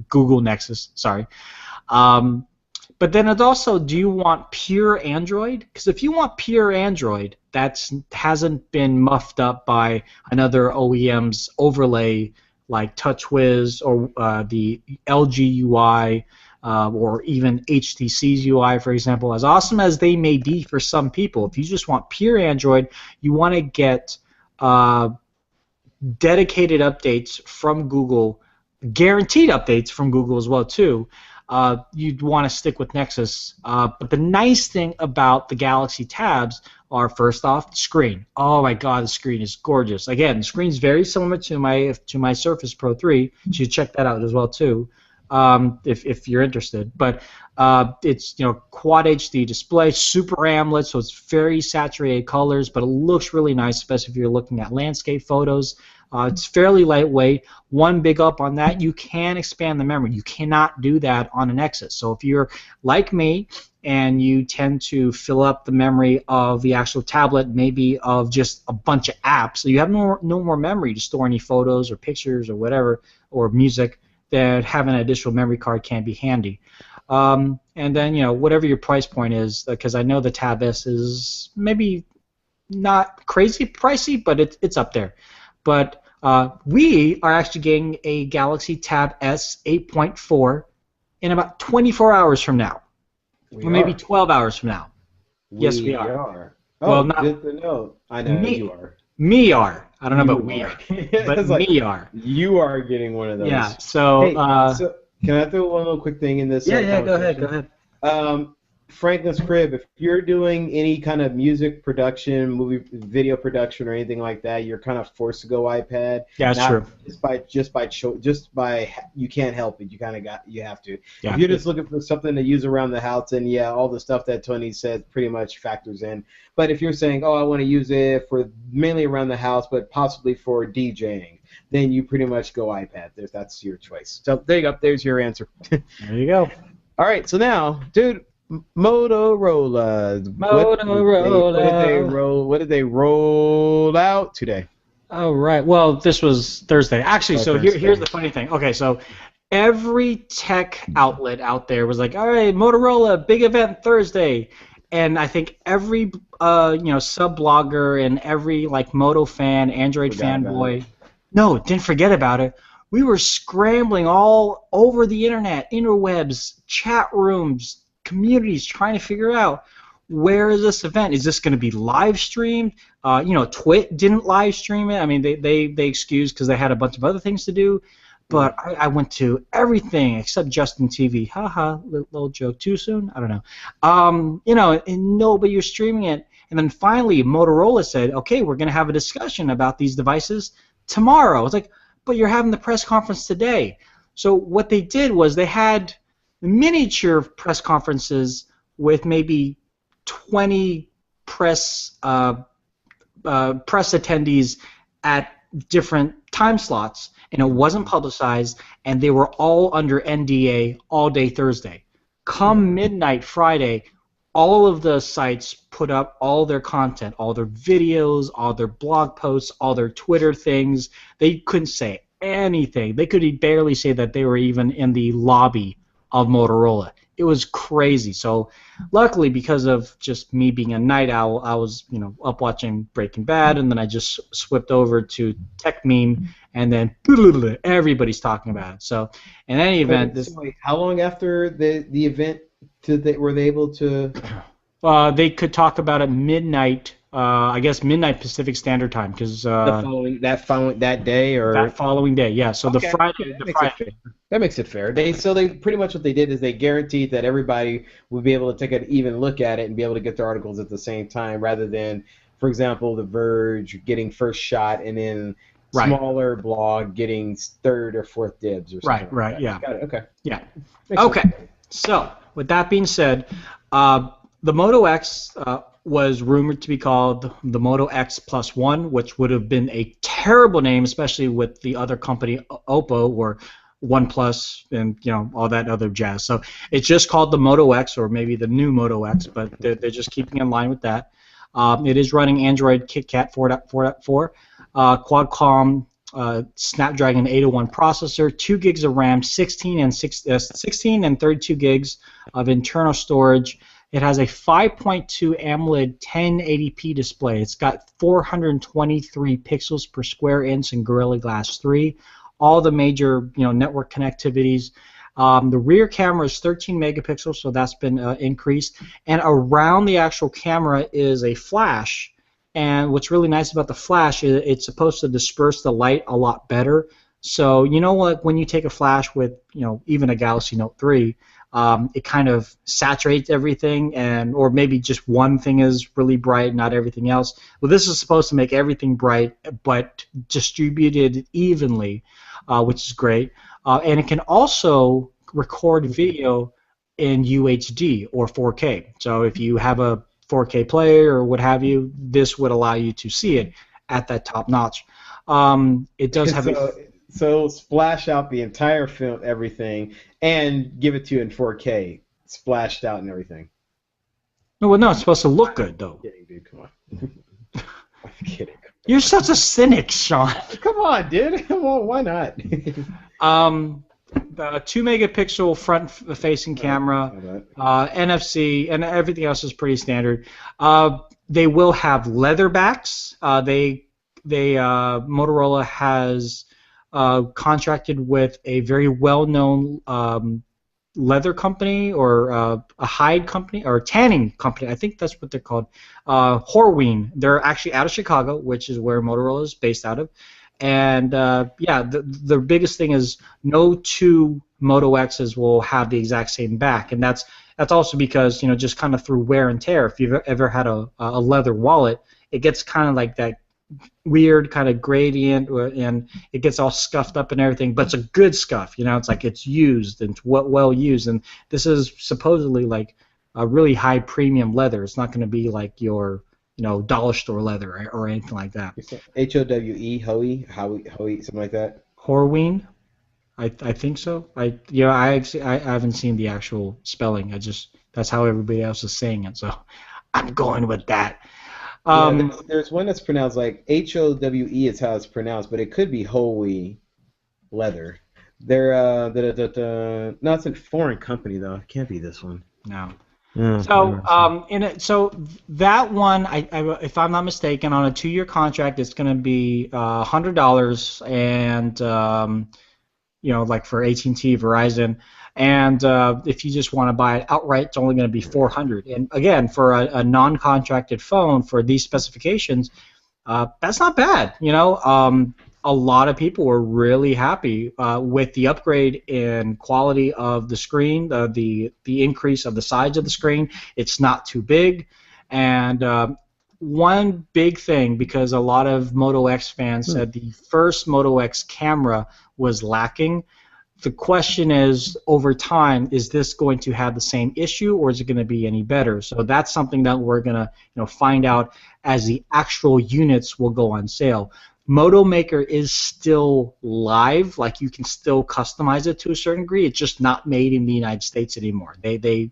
Google Nexus. Sorry. But then it's also, do you want pure Android? Because if you want pure Android, that hasn't been muffed up by another OEM's overlay like TouchWiz or the LG UI or even HTC's UI, for example. As awesome as they may be for some people, if you just want pure Android, you want to get dedicated updates from Google, guaranteed updates from Google as well too. You'd want to stick with Nexus. But the nice thing about the Galaxy Tabs are, first off, the screen. Oh my God, the screen is gorgeous. Again, the screen's very similar to my Surface Pro 3. You should check that out as well too, if you're interested. But it's Quad HD display, Super AMOLED, so it's very saturated colors, but it looks really nice, especially if you're looking at landscape photos. It's fairly lightweight. One big up on that, you can expand the memory. You cannot do that on an Nexus. So if you're like me and you tend to fill up the memory of the actual tablet, maybe of just a bunch of apps, so you have no more memory to store any photos or pictures or whatever, or music, then having an additional memory card can be handy. And then, whatever your price point is, because I know the Tab S is maybe not crazy pricey, but it's up there. But we are actually getting a Galaxy Tab S 8.4 in about 24 hours from now. Or maybe 12 hours from now. Yes, we are. Oh, well, not good to know. I know you are. Me are. I don't know about we are. But me are. You are getting one of those. Yeah, so... Hey, so can I throw one little quick thing in this? Yeah, go ahead. Franklin's Crib, if you're doing any kind of music production, movie, video production, or anything like that, you're kind of forced to go iPad. Yeah, that's true. Just by you can't help it. You have to. Yeah. If you're just looking for something to use around the house, then yeah, all the stuff that Tony said pretty much factors in. But if you're saying, oh, I want to use it for mainly around the house, but possibly for DJing, then you pretty much go iPad. That's your choice. So there you go. There's your answer. There you go. All right. So now, dude. Motorola. What did they roll out today? Oh, right. Well, this was Thursday. Actually, here's the funny thing. Okay, so every tech outlet out there was like, all right, Motorola, big event Thursday. And I think every sub-blogger and every Moto fan, Android fanboy, didn't forget about it. We were scrambling all over the internet, interwebs, chat rooms, communities trying to figure out, where is this event? Is this going to be live streamed? Twit didn't live stream it. I mean, they excused because they had a bunch of other things to do. But I went to everything except Justin TV. Haha, little joke. Too soon? I don't know. And nobody was streaming it. And then finally, Motorola said, okay, we're going to have a discussion about these devices tomorrow. I was like, but you're having the press conference today. So what they did was they had miniature press conferences with maybe 20 press attendees at different time slots, and it wasn't publicized, and they were all under NDA all day Thursday. Come midnight Friday, all of the sites put up all their content, all their videos, all their blog posts, all their Twitter things. They couldn't say anything. They could barely say that they were even in the lobby of Motorola. It was crazy. So luckily, because of just me being a night owl, I was up watching Breaking Bad, and then I just swept over to Tech Meme, and then everybody's talking about it. So in any event, how long after the event were they able to? They could talk about it midnight. I guess midnight Pacific Standard Time, because that following day, yeah. So okay. the Friday. That makes it fair. They pretty much what they did is they guaranteed that everybody would be able to take an even look at it and be able to get their articles at the same time, rather than, for example, The Verge getting first shot and then smaller blog getting third or fourth dibs or something. Right. Yeah. Got it. Okay. Yeah. Okay. So with that being said, the Moto X was rumored to be called the Moto X Plus One, which would have been a terrible name, especially with the other company, Oppo, or OnePlus and all that other jazz. So it's just called the Moto X, or maybe the new Moto X, but they're just keeping in line with that. It is running Android KitKat 4.4.4, Qualcomm Snapdragon 801 processor, 2 gigs of RAM, 16 and 32 gigs of internal storage. It has a 5.2 AMOLED 1080p display. It's got 423 pixels per square inch in Gorilla Glass 3. All the major network connectivities. The rear camera is 13 megapixels, so that's been increased. And around the actual camera is a flash. And what's really nice about the flash is it's supposed to disperse the light a lot better. So when you take a flash with even a Galaxy Note 3, it kind of saturates everything, or maybe just one thing is really bright, not everything else. Well, this is supposed to make everything bright, but distributed evenly, which is great. And it can also record video in UHD or 4K. So if you have a 4K player or what have you, this would allow you to see it at that top notch. It does have So splash out the entire film, everything, and give it to you in 4K, splashed out and everything. No, it's supposed to look good though. I'm kidding, dude. Come on. I'm kidding. You're such a cynic, Sean. Come on, dude. Come on, why not? The 2 megapixel front-facing camera, NFC, and everything else is pretty standard. They will have leather backs. Motorola has contracted with a very well-known leather company, or a hide company, or a tanning company. I think that's what they're called. Horween. They're actually out of Chicago, which is where Motorola is based out of. And the biggest thing is no two Moto X's will have the exact same back, and that's also because just kind of through wear and tear. If you've ever had a leather wallet, it gets kind of like that weird kind of gradient, and it gets all scuffed up and everything. But it's a good scuff, it's like it's used and well used. And this is supposedly like a really high premium leather. It's not going to be like your dollar store leather or anything like that. Howe, Howie, something like that. Horween, I think so. I haven't seen the actual spelling. That's how everybody else is saying it. So I'm going with that. There's one that's pronounced like Howe is how it's pronounced, but it could be Howie leather. They're no, it's a foreign company though. It can't be this one. No. So that one, if I'm not mistaken, on a 2-year contract, it's going to be $100, and like for AT&T, Verizon, and if you just want to buy it outright, it's only going to be $400. And again, for a non-contracted phone for these specifications, that's not bad. A lot of people were really happy with the upgrade in quality of the screen, the increase of the size of the screen. It's not too big. And one big thing, because a lot of Moto X fans said the first Moto X camera was lacking. The question is, over time, is this going to have the same issue, or is it going to be any better? So that's something that we're going to find out as the actual units will go on sale. Moto Maker is still live, like you can still customize it to a certain degree. It's just not made in the United States anymore. They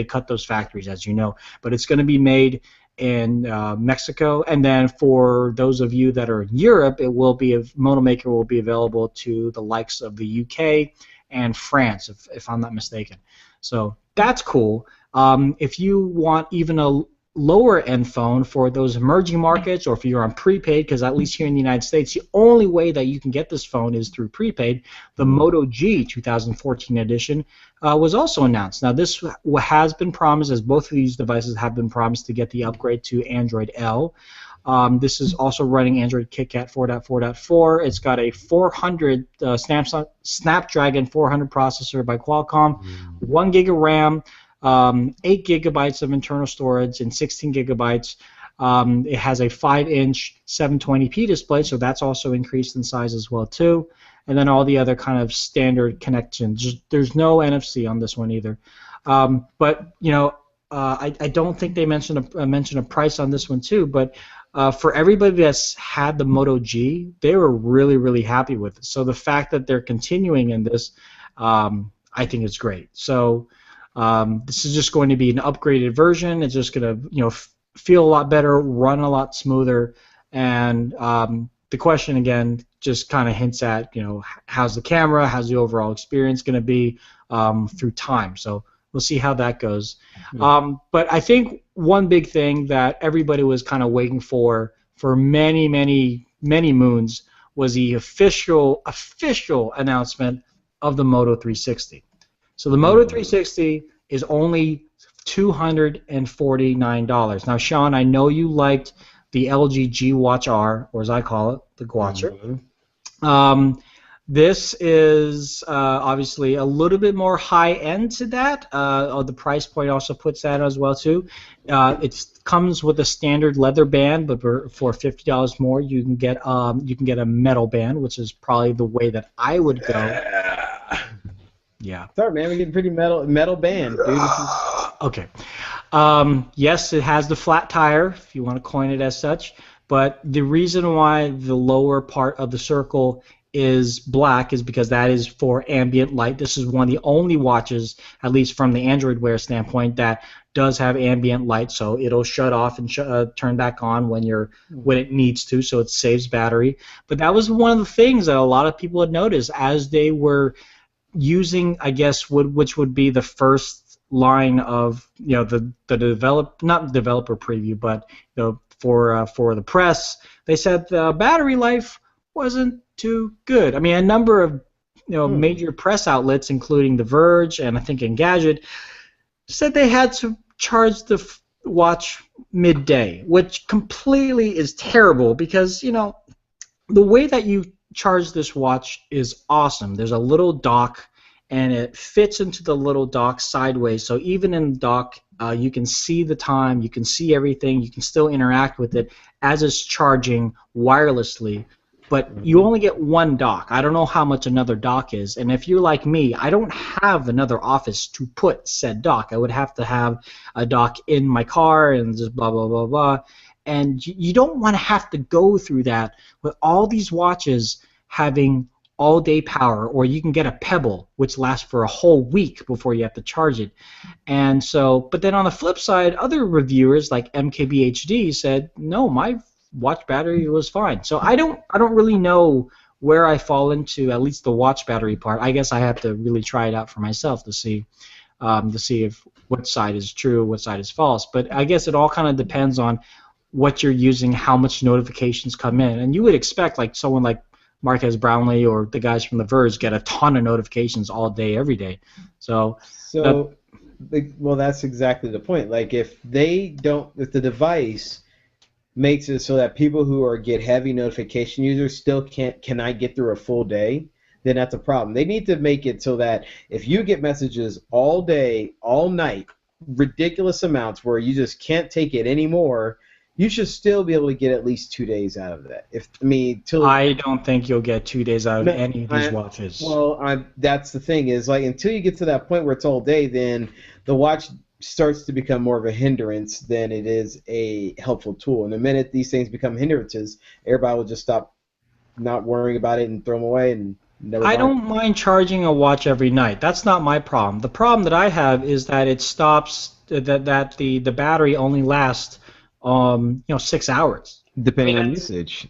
cut those factories, as you know, but it's going to be made in Mexico, and then for those of you that are in Europe, Moto Maker will be available to the likes of the UK and France, if I'm not mistaken. So that's cool. If you want even a lower end phone for those emerging markets, or if you're on prepaid, because at least here in the United States, the only way that you can get this phone is through prepaid. The Moto G 2014 edition was also announced. Now this has been promised, as both of these devices have been promised, to get the upgrade to Android L. This is also running Android KitKat 4.4.4. It's got a 400 Snapdragon 400 processor by Qualcomm, 1 gig of RAM, 8 gigabytes of internal storage, and 16 gigabytes. It has a 5-inch 720p display, so that's also increased in size as well too. And then all the other kind of standard connections. There's no NFC on this one either. But I don't think they mentioned a price on this one too. But for everybody that's had the Moto G, they were really, really happy with it. So the fact that they're continuing in this, I think it's great. So this is just going to be an upgraded version. It's just going to, feel a lot better, run a lot smoother, and the question again just kind of hints at, how's the camera, how's the overall experience going to be through time. So we'll see how that goes. But I think one big thing that everybody was kind of waiting for many, many, many moons was the official announcement of the Moto 360. So the Moto 360 is only $249. Now, Sean, I know you liked the LG G Watch R, or as I call it, the Gwatcher. This is obviously a little bit more high end to that. The price point also puts that as well too. It comes with a standard leather band, but for $50 more, you can get a metal band, which is probably the way that I would go. Yeah. Sorry, man, we're getting pretty metal band, dude. Okay. Yes, it has the flat tire, if you want to coin it as such. But the reason why the lower part of the circle is black is because that is for ambient light. This is one of the only watches, at least from the Android Wear standpoint, that does have ambient light, so it'll shut off and turn back on when it needs to, so it saves battery. But that was one of the things that a lot of people had noticed as they were using, I guess, which would be the first line of the not developer preview, but for the press, they said the battery life wasn't too good. I mean, a number of major press outlets, including The Verge and I think Engadget, said they had to charge the watch midday, which completely is terrible because the way that you charge this watch is awesome. There's a little dock, and it fits into the little dock sideways. So even in the dock, you can see the time, you can see everything, you can still interact with it as it's charging wirelessly. But you only get one dock. I don't know how much another dock is. And if you're like me, I don't have another office to put said dock. I would have to have a dock in my car and just blah, blah, blah, blah. And you don't want to have to go through that with all these watches having all-day power, or you can get a Pebble, which lasts for a whole week before you have to charge it. And so, but then on the flip side, other reviewers like MKBHD said, no, my watch battery was fine. So I don't really know where I fall into at least the watch battery part. I guess I have to really try it out for myself to see if what side is true, what side is false. But I guess it all kind of depends on what you're using, how much notifications come in, and you would expect like someone like Marquez Brownlee or the guys from The Verge get a ton of notifications all day, every day. Well, that's exactly the point. Like if the device makes it so that people who get heavy notification users still cannot get through a full day, then that's a problem. They need to make it so that if you get messages all day, all night, ridiculous amounts where you just can't take it anymore, you should still be able to get at least 2 days out of that. I don't think you'll get 2 days out of any of these watches. Well, that's the thing is like until you get to that point where it's all day, then the watch starts to become more of a hindrance than it is a helpful tool. And the minute these things become hindrances, everybody will just stop not worrying about it and throw them away and never. I don't mind charging a watch every night. That's not my problem. The problem that I have is that it stops that the battery only lasts 6 hours. Depending on usage.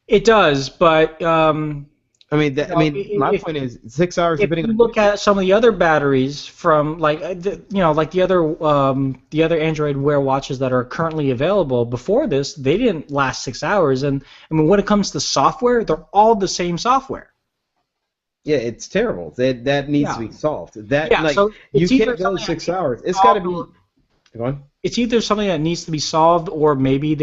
It does, but my point is 6 hours. If you look at some of the other batteries from the other Android Wear watches that are currently available before this, they didn't last 6 hours. And I mean, when it comes to software, they're all the same software. Yeah, it's terrible. That needs to be solved. So you can't go 6 hours. It's got to be. Go on. It's either something that needs to be solved, or maybe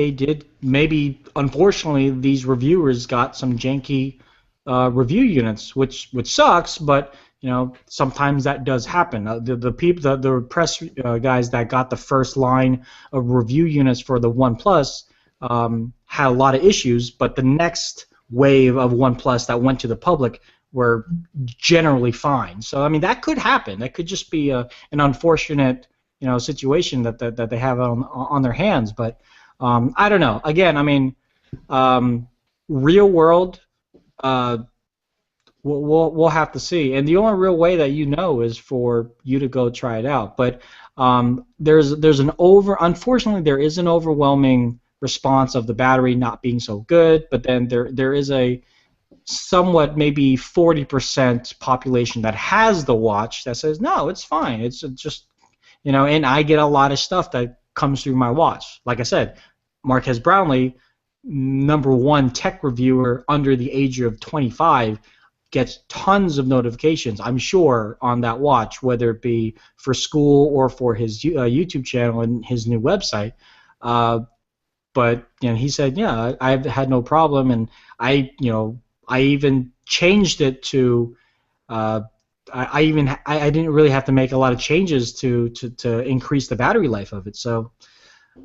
unfortunately these reviewers got some janky review units, which sucks, but sometimes that does happen. The press guys that got the first line of review units for the OnePlus had a lot of issues, but the next wave of OnePlus that went to the public were generally fine. So I mean that could happen. That could just be an unfortunate situation that they have on their hands, but I don't know. Again, I mean, real world. We'll have to see. And the only real way that you know is for you to go try it out. But unfortunately there is an overwhelming response of the battery not being so good. But then there is a somewhat maybe 40% population that has the watch that says no, it's fine. It's just and I get a lot of stuff that comes through my watch. Like I said, Marquez Brownlee, #1 tech reviewer under the age of 25, gets tons of notifications, I'm sure, on that watch, whether it be for school or for his YouTube channel and his new website. But he said, yeah, I've had no problem, and I even changed it to. I didn't really have to make a lot of changes to increase the battery life of it. So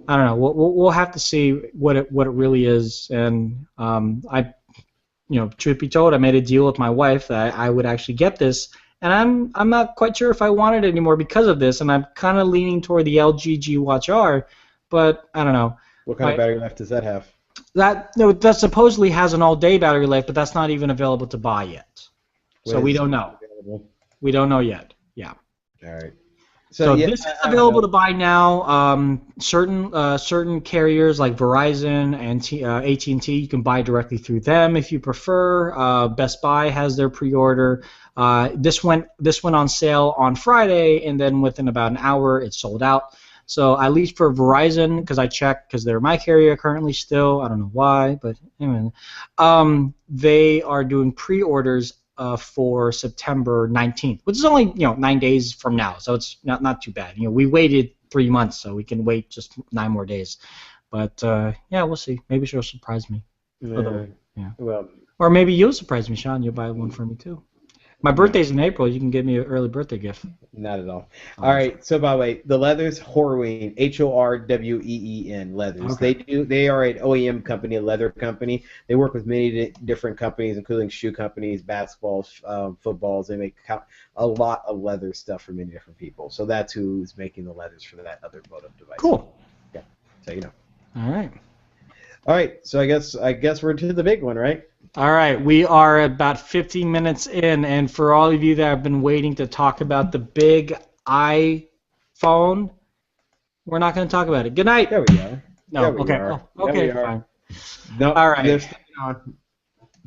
I don't know. We'll have to see what it really is, and truth be told, I made a deal with my wife that I would actually get this, and I'm not quite sure if I want it anymore because of this, and I'm kind of leaning toward the LG G Watch R, but I don't know. What kind of battery life does that have? That supposedly has an all-day battery life, but that's not even available to buy yet. So we don't know. Available? We don't know yet. Yeah. All right. So this is available to buy now. Certain carriers like Verizon and AT&T, you can buy directly through them if you prefer. Best Buy has their pre-order. This went on sale on Friday, and then within about an hour, it sold out. So at least for Verizon, because I checked, because they're my carrier currently still. I don't know why, but anyway, they are doing pre-orders for September 19th, which is only 9 days from now, so it's not too bad. We waited 3 months, so we can wait just 9 more days. But yeah, we'll see. Maybe she'll surprise me. Yeah. Well, or maybe you'll surprise me, Sean. You'll buy one for me too. My birthday's in April. You can give me an early birthday gift. Not at all. All right. So by the way, the leathers, Horween, Horween Leathers. Okay. They are an OEM company, a leather company. They work with many different companies, including shoe companies, basketballs, footballs. They make a lot of leather stuff for many different people. So that's who's making the leathers for that other Moto device. Cool. Yeah. So you know. All right. All right. So I guess we're to the big one, right? All right, we are about 15 minutes in, and for all of you that have been waiting to talk about the big iPhone, we're not going to talk about it. Good night. There we are. No, there we okay. Are. Oh, okay, fine. No, all right. They're staying on.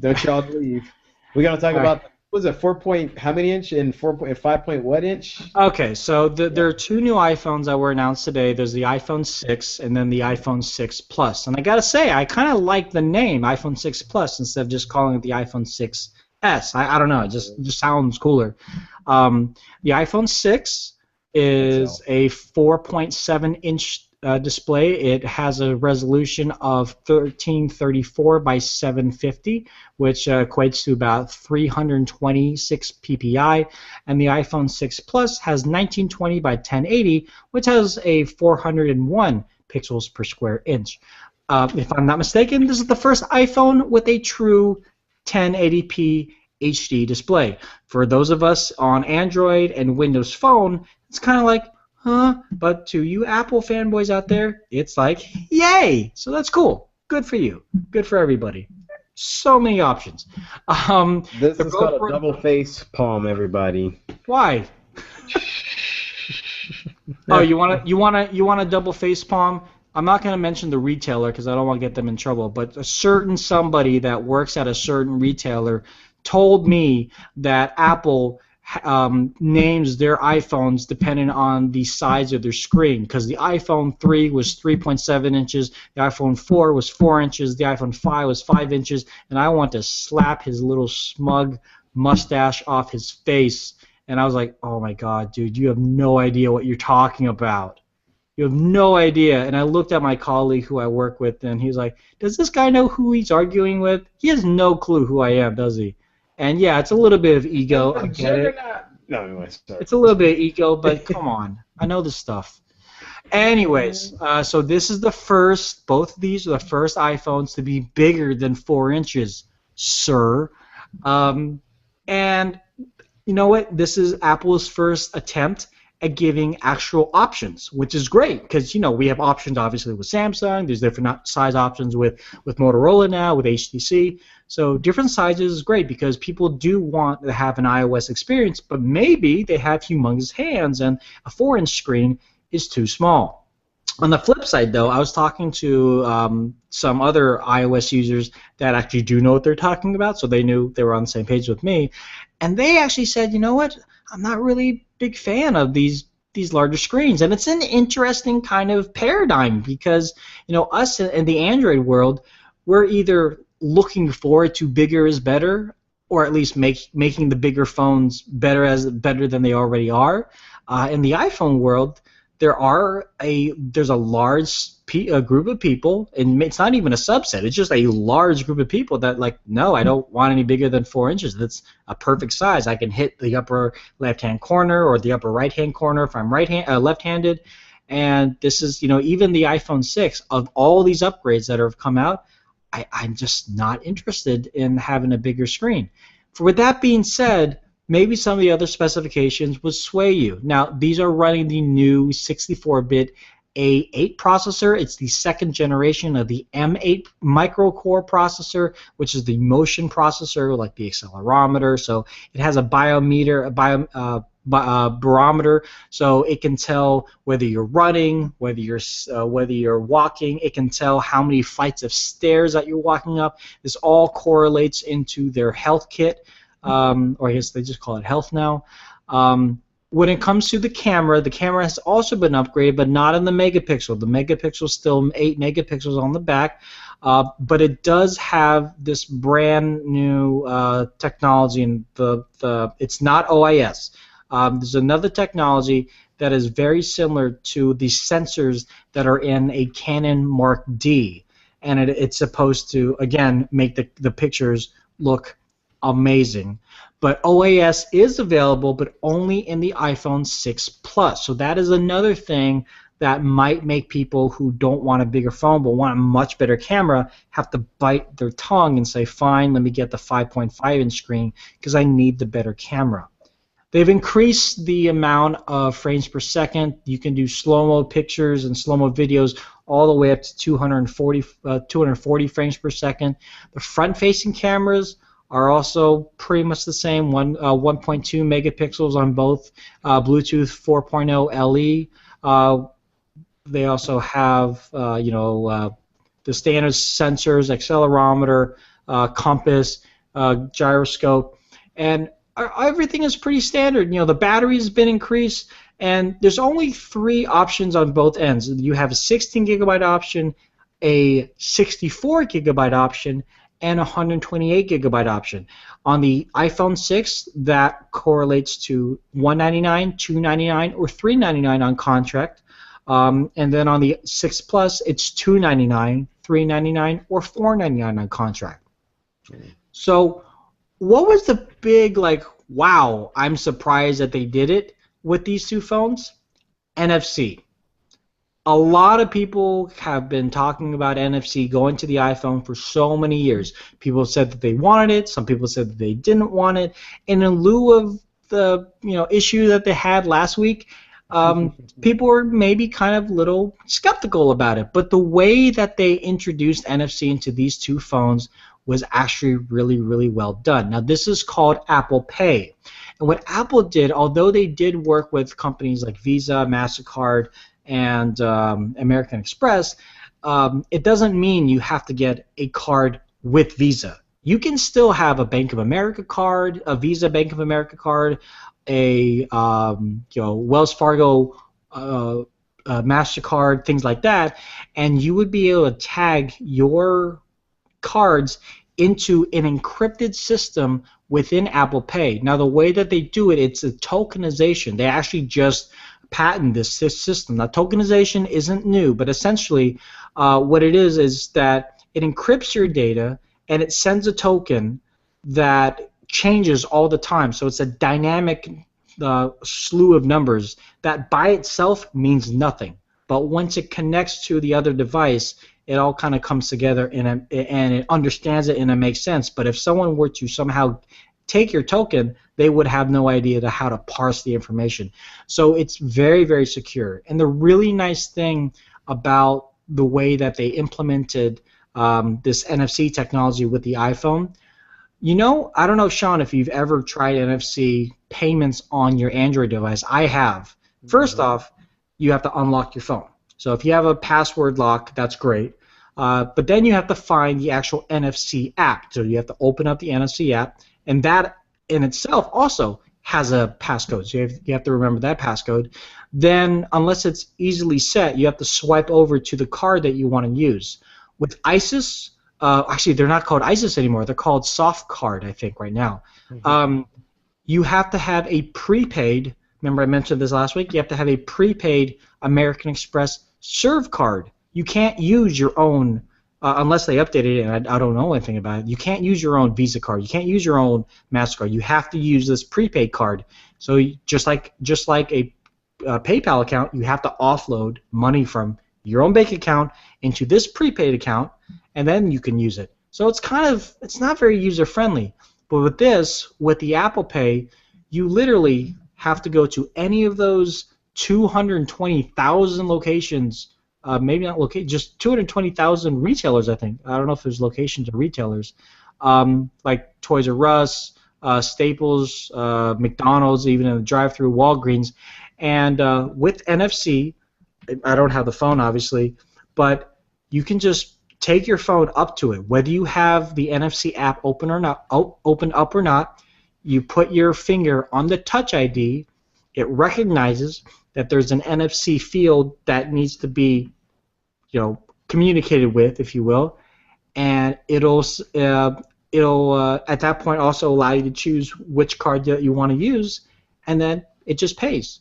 Don't y'all leave. We're going to talk about, what was it, 4 point, how many inch and 5 point what inch? Okay, so there are 2 new iPhones that were announced today. There's the iPhone 6 and then the iPhone 6 Plus. And I got to say, I kind of like the name iPhone 6 Plus instead of just calling it the iPhone 6S. I don't know, it just sounds cooler. The iPhone 6 is a 4.7-inch display. It has a resolution of 1334 by 750, which equates to about 326 ppi, and the iPhone 6 Plus has 1920 by 1080, which has a 401 pixels per square inch. If I'm not mistaken, this is the first iPhone with a true 1080p HD display. For those of us on Android and Windows Phone, it's kind of like, huh? But to you Apple fanboys out there, it's like, yay! So that's cool. Good for you. Good for everybody. So many options. This is called a double face palm, everybody. Why? Oh, you want a double face palm? I'm not going to mention the retailer because I don't want to get them in trouble. But a certain somebody that works at a certain retailer told me that Apple names their iPhones depending on the size of their screen, because the iPhone 3 was 3.7 inches, the iPhone 4 was 4 inches, the iPhone 5 was 5 inches, and I want to slap his little smug mustache off his face. And I was like, oh my god, dude, you have no idea what you're talking about. You have no idea. And I looked at my colleague who I work with, and he was like, does this guy know who he's arguing with? He has no clue who I am, does he? And yeah, it's a little bit of ego. I get it. No, anyway, sorry. It's a little bit of ego, but come on. I know this stuff. Anyways, so this is the first, both of these are the first iPhones to be bigger than 4 inches, sir. And you know what? This is Apple's first attempt at giving actual options, which is great because we have options obviously with Samsung. There's different size options with Motorola now, with HTC. So different sizes is great because people do want to have an iOS experience, but maybe they have humongous hands and a 4-inch screen is too small. On the flip side, though, I was talking to some other iOS users that actually do know what they're talking about, so they knew they were on the same page with me, and they actually said, you know what, I'm not really a big fan of these larger screens, and it's an interesting kind of paradigm because us in the Android world, we're either looking forward to bigger is better, or at least making the bigger phones better than they already are. In the iPhone world, there's a large group of people, and it's not even a subset. It's just a large group of people that no, I don't want any bigger than 4 inches. That's a perfect size. I can hit the upper left-hand corner or the upper right-hand corner if I'm left-handed. And this is, even the iPhone 6, of all these upgrades that have come out, I'm just not interested in having a bigger screen. With that being said, maybe some of the other specifications would sway you. Now, these are running the new 64-bit A8 processor. It's the second generation of the M8 micro-core processor, which is the motion processor, like the accelerometer. So it has a barometer, so it can tell whether you're running, whether you're walking. It can tell how many flights of stairs that you're walking up. This all correlates into their health kit. Or I guess they just call it health now. When it comes to the camera has also been upgraded, but not in the megapixel. The megapixel is still 8 megapixels on the back, but it does have this brand new technology, and it's not OIS. There's another technology that is very similar to the sensors that are in a Canon Mark D, and it's supposed to, again, make the pictures look amazing. But OAS is available, but only in the iPhone 6 Plus. So that is another thing that might make people who don't want a bigger phone but want a much better camera have to bite their tongue and say, fine, let me get the 5.5-inch screen because I need the better camera. They've increased the amount of frames per second. You can do slow-mo pictures and slow-mo videos all the way up to 240 frames per second. The front-facing cameras are also pretty much the same, 1.2 megapixels on both Bluetooth 4.0 LE. They also have the standard sensors, accelerometer, compass, gyroscope, and everything is pretty standard. The battery's been increased, and there's only 3 options on both ends. You have a 16 gigabyte option, a 64 gigabyte option, and a 128 gigabyte option. On the iPhone 6, that correlates to $199, $299, or $399 on contract. And then on the 6 Plus, it's $299, $399, or $499 on contract. So what was the big, wow, I'm surprised that they did it with these two phones? NFC. A lot of people have been talking about NFC going to the iPhone for so many years. People said that they wanted it. Some people said that they didn't want it. And in lieu of the issue that they had last week, people were maybe kind of a little skeptical about it. But the way that they introduced NFC into these two phones was actually really, really well done. Now, this is called Apple Pay. And what Apple did, although they did work with companies like Visa, MasterCard, and American Express, it doesn't mean you have to get a card with Visa. You can still have a Bank of America card, a Visa Bank of America card, a Wells Fargo MasterCard, things like that, and you would be able to tag your cards into an encrypted system within Apple Pay. Now, the way that they do it, it's a tokenization. They actually just patent this system. Now, tokenization isn't new, but essentially what it is that it encrypts your data and it sends a token that changes all the time. So it's a dynamic slew of numbers that by itself means nothing. But once it connects to the other device, it all kind of comes together and it understands it and it makes sense. But if someone were to somehow take your token, they would have no idea to how to parse the information. So it's very, very secure. And the really nice thing about the way that they implemented this NFC technology with the iPhone, I don't know, Sean, if you've ever tried NFC payments on your Android device. I have. First off, you have to unlock your phone. So if you have a password lock, that's great. But then you have to find the actual NFC app. So you have to open up the NFC app, and that in itself also has a passcode. So you have to remember that passcode. Then, unless it's easily set, you have to swipe over to the card that you want to use. With ISIS, actually they're not called ISIS anymore. They're called Soft Card, I think, right now. You have to have a prepaid. Remember I mentioned this last week? You have to have a prepaid American Express Serve card. You can't use your own, unless they updated it, and I don't know anything about it. You can't use your own Visa card. You can't use your own MasterCard. You have to use this prepaid card. So just like a PayPal account, you have to offload money from your own bank account into this prepaid account, and then you can use it. So it's not very user friendly. But with this, with the Apple Pay, you literally have to go to any of those 220,000 locations. Maybe not just 220,000 retailers, I think. I don't know if there's locations or retailers, like Toys R Us, Staples, McDonald's, even in the drive-thru, Walgreens. And with NFC, I don't have the phone, obviously, but you can just take your phone up to it. Whether you have the NFC app open up or not, you put your finger on the Touch ID. It recognizes that there's an NFC field that needs to be, communicated with, if you will, and it'll at that point also allow you to choose which card that you want to use, and then it just pays.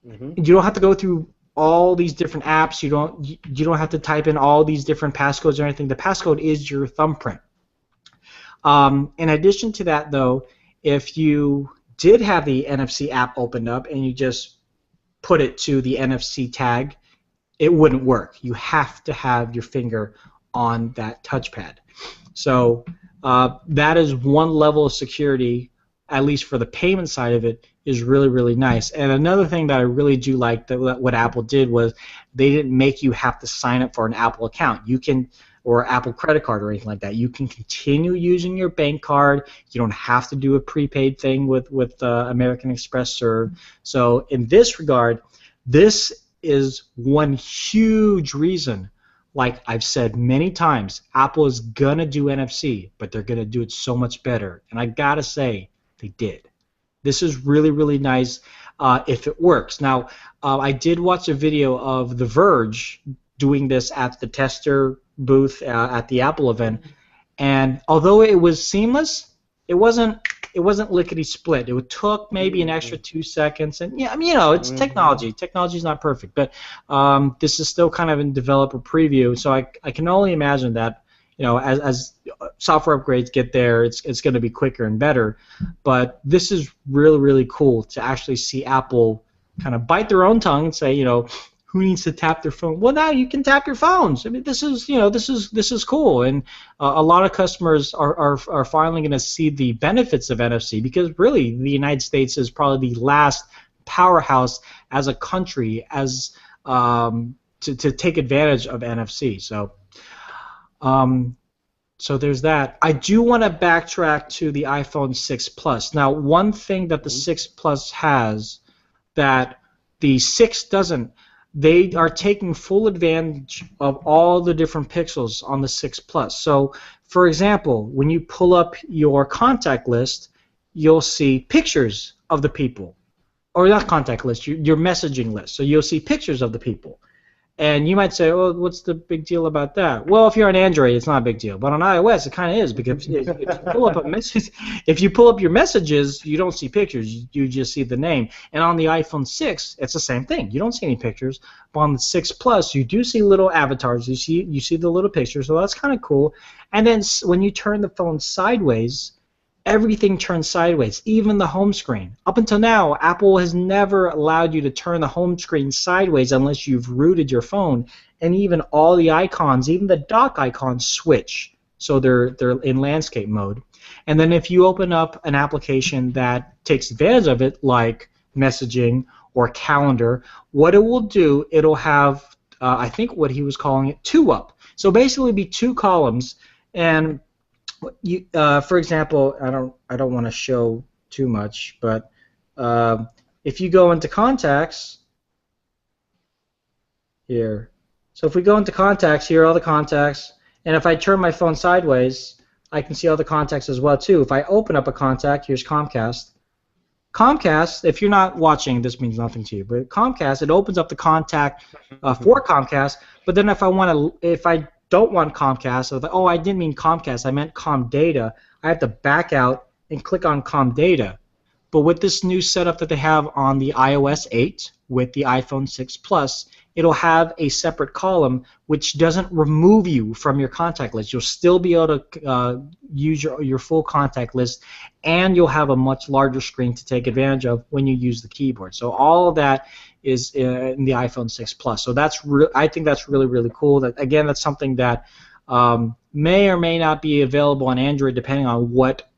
You don't have to go through all these different apps. You don't have to type in all these different passcodes or anything. The passcode is your thumbprint. In addition to that, though, if you did have the NFC app opened up and you just put it to the NFC tag, it wouldn't work. You have to have your finger on that touchpad. So that is one level of security, at least for the payment side of it, is really, really nice. And another thing that I really do like that what Apple did was they didn't make you have to sign up for an Apple account. Or Apple credit card or anything like that. You can continue using your bank card. You don't have to do a prepaid thing with American Express Serve. So in this regard, this is one huge reason, like I've said many times, Apple is going to do NFC, but they're going to do it so much better. And I got to say, they did. This is really, really nice if it works. Now, I did watch a video of The Verge doing this at the tester booth at the Apple event, and although it was seamless, it wasn't lickety split. It took maybe an extra 2 seconds, and it's technology. Technology is not perfect, but this is still kind of in developer preview, so I can only imagine that as software upgrades get there, it's going to be quicker and better. But this is really, really cool to actually see Apple kind of bite their own tongue and say, who needs to tap their phone? Well, now you can tap your phones. I mean, this is cool, and a lot of customers are finally going to see the benefits of NFC, because really the United States is probably the last powerhouse as a country to take advantage of NFC. So there's that. I do want to backtrack to the iPhone 6 Plus. Now, one thing that the 6 Plus has that the 6 doesn't, they are taking full advantage of all the different pixels on the 6 Plus. So, for example, when you pull up your contact list, you'll see pictures of the people. Or not contact list, your messaging list. So you'll see pictures of the people. And you might say, well, what's the big deal about that? Well, if you're on Android, it's not a big deal. But on iOS, it kind of is, because if you pull up your messages, you don't see pictures. You just see the name. And on the iPhone 6, it's the same thing. You don't see any pictures. But on the 6 Plus, you do see little avatars. You see the little pictures, so that's kind of cool. And then when you turn the phone sideways, everything turns sideways, even the home screen. Up until now, Apple has never allowed you to turn the home screen sideways unless you've rooted your phone, and even all the icons, even the dock icons, switch so they're in landscape mode. And then if you open up an application that takes advantage of it, like messaging or calendar, what it will do, it'll have, I think what he was calling it, two up. So basically, it'd be two columns, and you, for example, I don't want to show too much, but if you go into contacts here, so if we go into contacts, here are all the contacts, and if I turn my phone sideways, I can see all the contacts as well too. If I open up a contact, here's Comcast. Comcast, if you're not watching, this means nothing to you, but Comcast, it opens up the contact for Comcast. But then if I don't want Comcast, so oh, I didn't mean Comcast, I meant ComData, I have to back out and click on ComData. But with this new setup that they have on the iOS 8 with the iPhone 6 Plus, it'll have a separate column which doesn't remove you from your contact list. You'll still be able to use your full contact list, and you'll have a much larger screen to take advantage of when you use the keyboard. So all of that is in the iPhone 6 Plus. So I think that's really, really cool. Again, that's something that may or may not be available on Android depending on what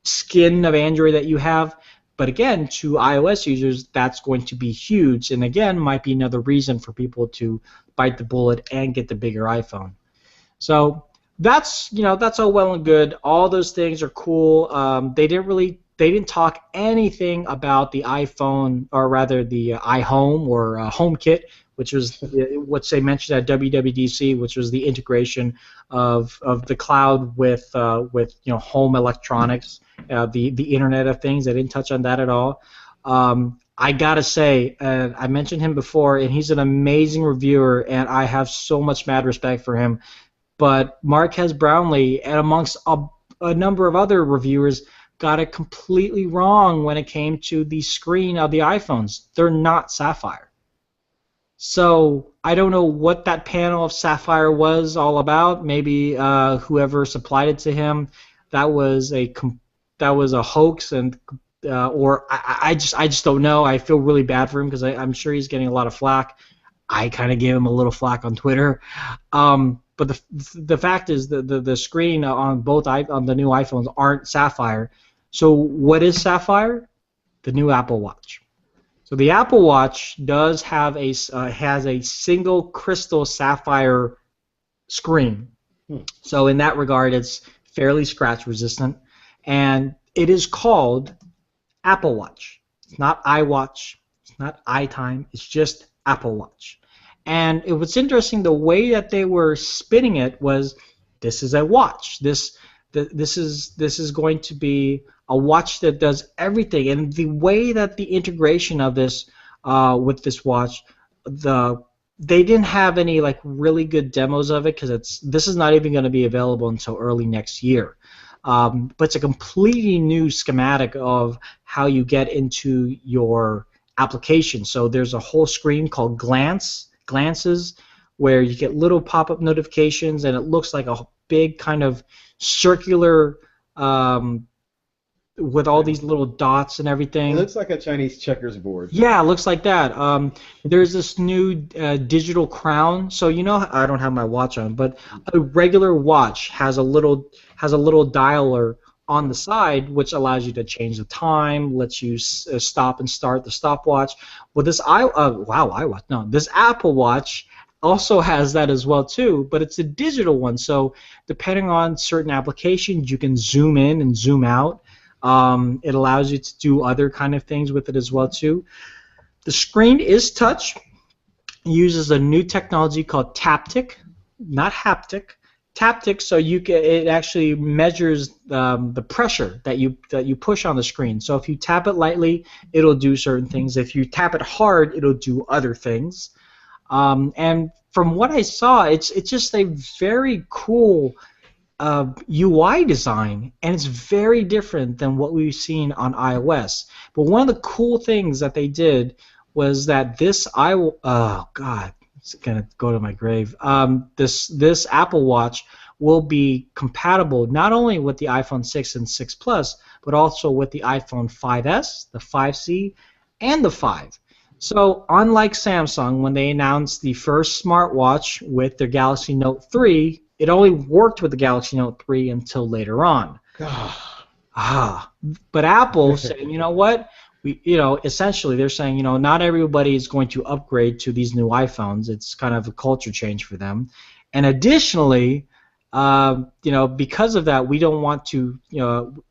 skin of Android that you have. But again, to iOS users, that's going to be huge, and again, might be another reason for people to bite the bullet and get the bigger iPhone. So that's all well and good. All those things are cool. They didn't talk anything about the iPhone, or rather the iHome or HomeKit, which was what they mentioned at WWDC, which was the integration of the cloud with home electronics. The Internet of Things. I didn't touch on that at all. I gotta say, I mentioned him before, and he's an amazing reviewer, and I have so much mad respect for him. But Marques Brownlee, and amongst a number of other reviewers, got it completely wrong when it came to the screen of the iPhones. They're not sapphire. So I don't know what that panel of sapphire was all about. Maybe whoever supplied it to him, that was a hoax, and or I just don't know. I feel really bad for him because I'm sure he's getting a lot of flack. I kind of gave him a little flack on Twitter, but the fact is the screen on on the new iPhones aren't sapphire. So what is sapphire? The new Apple Watch. So the Apple Watch does have has a single crystal sapphire screen. So in that regard, it's fairly scratch resistant. And it is called Apple Watch. It's not iWatch. It's not iTime. It's just Apple Watch. And what's interesting, the way that they were spinning it was, this is a watch. This is going to be a watch that does everything. And the way that the integration of this with this watch, they didn't have any really good demos of it because this is not even going to be available until early next year. But it's a completely new schematic of how you get into your application. So there's a whole screen called Glances, where you get little pop-up notifications, and it looks like a big kind of circular with all these little dots and everything. It looks like a Chinese checkers board. Yeah, it looks like that. There's this new digital crown. So I don't have my watch on, but a regular watch has a little dialer on the side, which allows you to change the time, lets you stop and start the stopwatch. Well, this this Apple Watch also has that as well too, but it's a digital one. So depending on certain applications, you can zoom in and zoom out. It allows you to do other kind of things with it as well too. The screen is touch. It uses a new technology called Taptic, not haptic. Taptic, so it actually measures the pressure that you push on the screen. So if you tap it lightly, it'll do certain things. If you tap it hard, it'll do other things. And from what I saw, it's just a very cool UI design, and it's very different than what we've seen on iOS. But one of the cool things that they did was that it's gonna go to my grave. This Apple Watch will be compatible not only with the iPhone 6 and 6 Plus, but also with the iPhone 5S, the 5C, and the 5. So unlike Samsung, when they announced the first smartwatch with their Galaxy Note 3, It only worked with the Galaxy Note 3 until later on. God. But Apple saying, you know what? Essentially they're saying, not everybody is going to upgrade to these new iPhones. It's kind of a culture change for them. And additionally, because of that, we don't want to,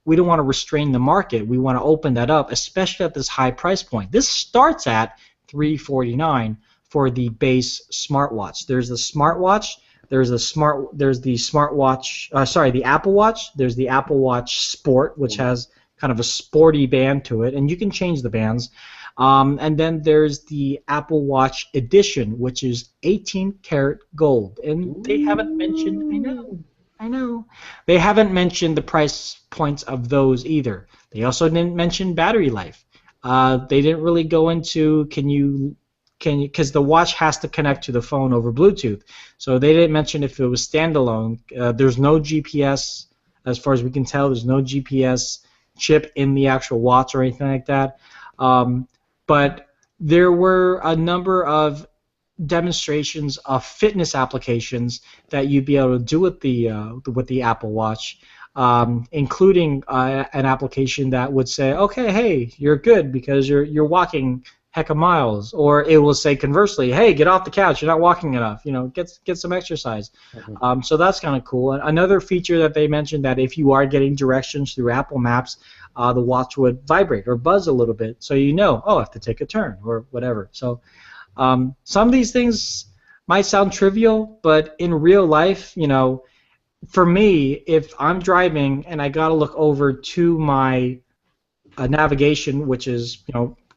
restrain the market. We want to open that up, especially at this high price point. This starts at $349 for the base smartwatch. There's the smartwatch. There's the smartwatch. The Apple Watch. There's the Apple Watch Sport, which has kind of a sporty band to it, and you can change the bands. And then there's the Apple Watch Edition, which is 18 karat gold. And they haven't mentioned, I know, they haven't mentioned the price points of those either. They also didn't mention battery life. They didn't really go into because the watch has to connect to the phone over Bluetooth. So they didn't mention if it was standalone. There's no GPS, as far as we can tell. There's no GPS chip in the actual watch or anything like that. But there were a number of demonstrations of fitness applications that you'd be able to do with the Apple Watch, including an application that would say, okay, hey, you're good because you're walking heck of miles, or it will say conversely, hey, get off the couch, you're not walking enough, get some exercise. So that's kind of cool. Another feature that they mentioned, that if you are getting directions through Apple Maps, the watch would vibrate or buzz a little bit, so I have to take a turn or whatever. So some of these things might sound trivial, but in real life, for me, if I'm driving and I got to look over to my navigation, which is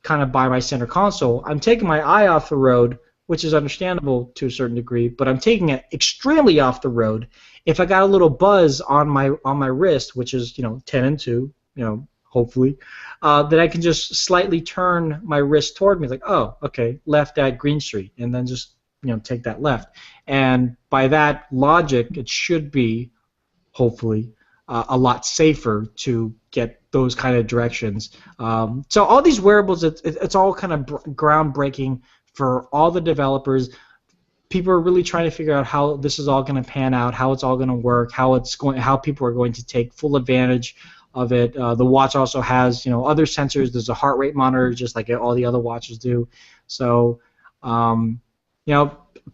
kind of by my center console, I'm taking my eye off the road, which is understandable to a certain degree, but I'm taking it extremely off the road. If I got a little buzz on my wrist, which is 10 and 2, hopefully, then I can just slightly turn my wrist toward me, like, oh, okay, left at Green Street, and then just take that left. And by that logic, it should be, hopefully, a lot safer to get those kind of directions. So all these wearables, it's all kind of groundbreaking for all the developers. People are really trying to figure out how this is all going to pan out, how it's all going to work, how people are going to take full advantage of it. The watch also has other sensors. There's a heart rate monitor, just like all the other watches do. So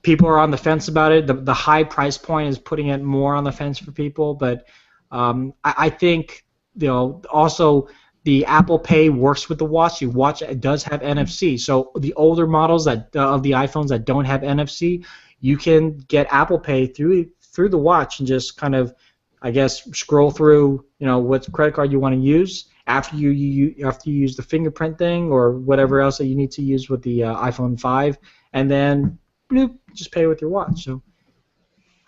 people are on the fence about it. The high price point is putting it more on the fence for people, but I think also the Apple Pay works with the watch. The watch does have NFC, so the older models of the iPhones that don't have NFC, you can get Apple Pay through the watch and just kind of, I guess, scroll through what credit card you want to use after you use the fingerprint thing or whatever else that you need to use with the iPhone 5, and then bloop, just pay with your watch. So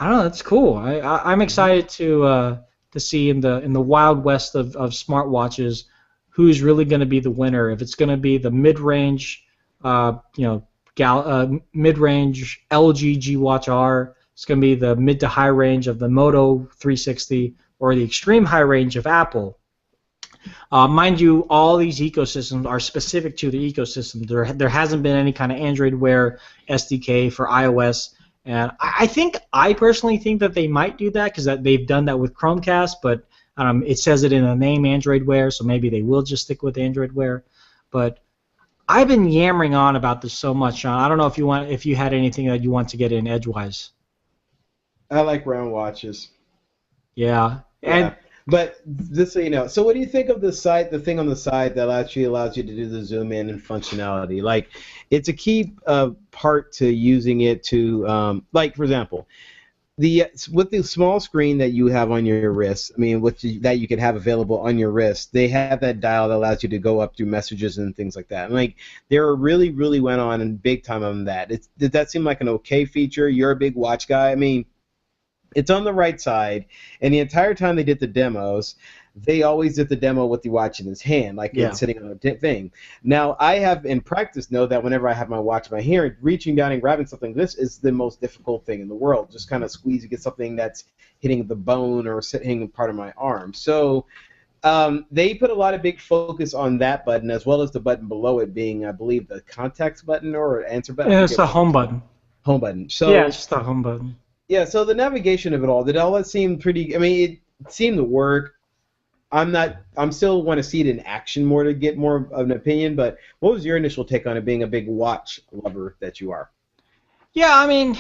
I don't know, that's cool. I'm excited to see in the wild west of smartwatches who's really going to be the winner. If it's going to be the mid-range, mid-range LG G Watch R, it's going to be the mid to high range of the Moto 360, or the extreme high range of Apple. Mind you, all these ecosystems are specific to the ecosystem. There hasn't been any kind of Android Wear SDK for iOS. And I personally think that they might do that because they've done that with Chromecast, but it says it in the name Android Wear, so maybe they will just stick with Android Wear. But I've been yammering on about this so much, Sean. I don't know if you had anything that you want to get in edgewise. I like round watches. Yeah. But just so you know, so what do you think of the thing on the side that actually allows you to do the zoom in and functionality? Like, it's a key part to using it to, like, for example, with the small screen that you have on your wrist, that you could have available on your wrist, they have that dial that allows you to go up through messages and things like that. And like, they really, really went on and big time on that. Did that seem like an okay feature? You're a big watch guy. It's on the right side, and the entire time they did the demos, they always did the demo with the watch in his hand, like it's sitting on a thing. Now, I have in practice know that whenever I have my watch in my hand, reaching down and grabbing something, this is the most difficult thing in the world. Just kind of squeeze to get something that's hitting the bone or hitting part of my arm. So they put a lot of big focus on that button, as well as the button below it being, I believe, the contacts button or answer button. Yeah, it's the home button. Home button. So yeah, it's just the home button. Yeah, so the navigation of it all, did all that seem pretty? I mean, it seemed to work. I'm not. I'm still want to see it in action more to get more of an opinion. But what was your initial take on it, being a big watch lover that you are? Yeah, I mean,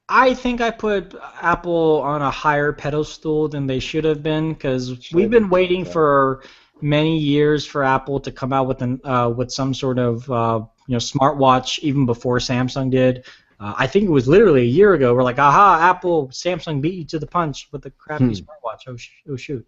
I think I put Apple on a higher pedestal than they should have been because we've Should. been waiting Okay. for many years for Apple to come out with with some sort of smartwatch even before Samsung did. I think it was literally a year ago. We're like, aha, Apple, Samsung beat you to the punch with the crappy Hmm. smartwatch. Oh shoot,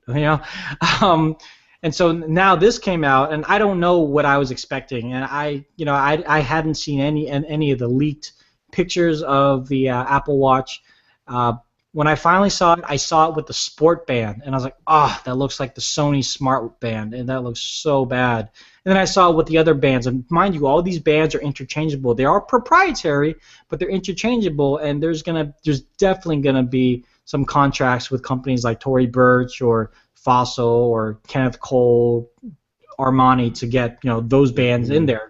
Um, and so now this came out, and I don't know what I was expecting, and I hadn't seen any of the leaked pictures of the Apple Watch. Uh, when I finally saw it, I saw it with the Sport Band, and I was like, "Oh, that looks like the Sony Smart Band, and that looks so bad." And then I saw it with the other bands, and mind you, all these bands are interchangeable. They are proprietary, but they're interchangeable, and there's definitely gonna be some contracts with companies like Tory Burch or Fossil or Kenneth Cole, Armani to get those bands in Mhm. there.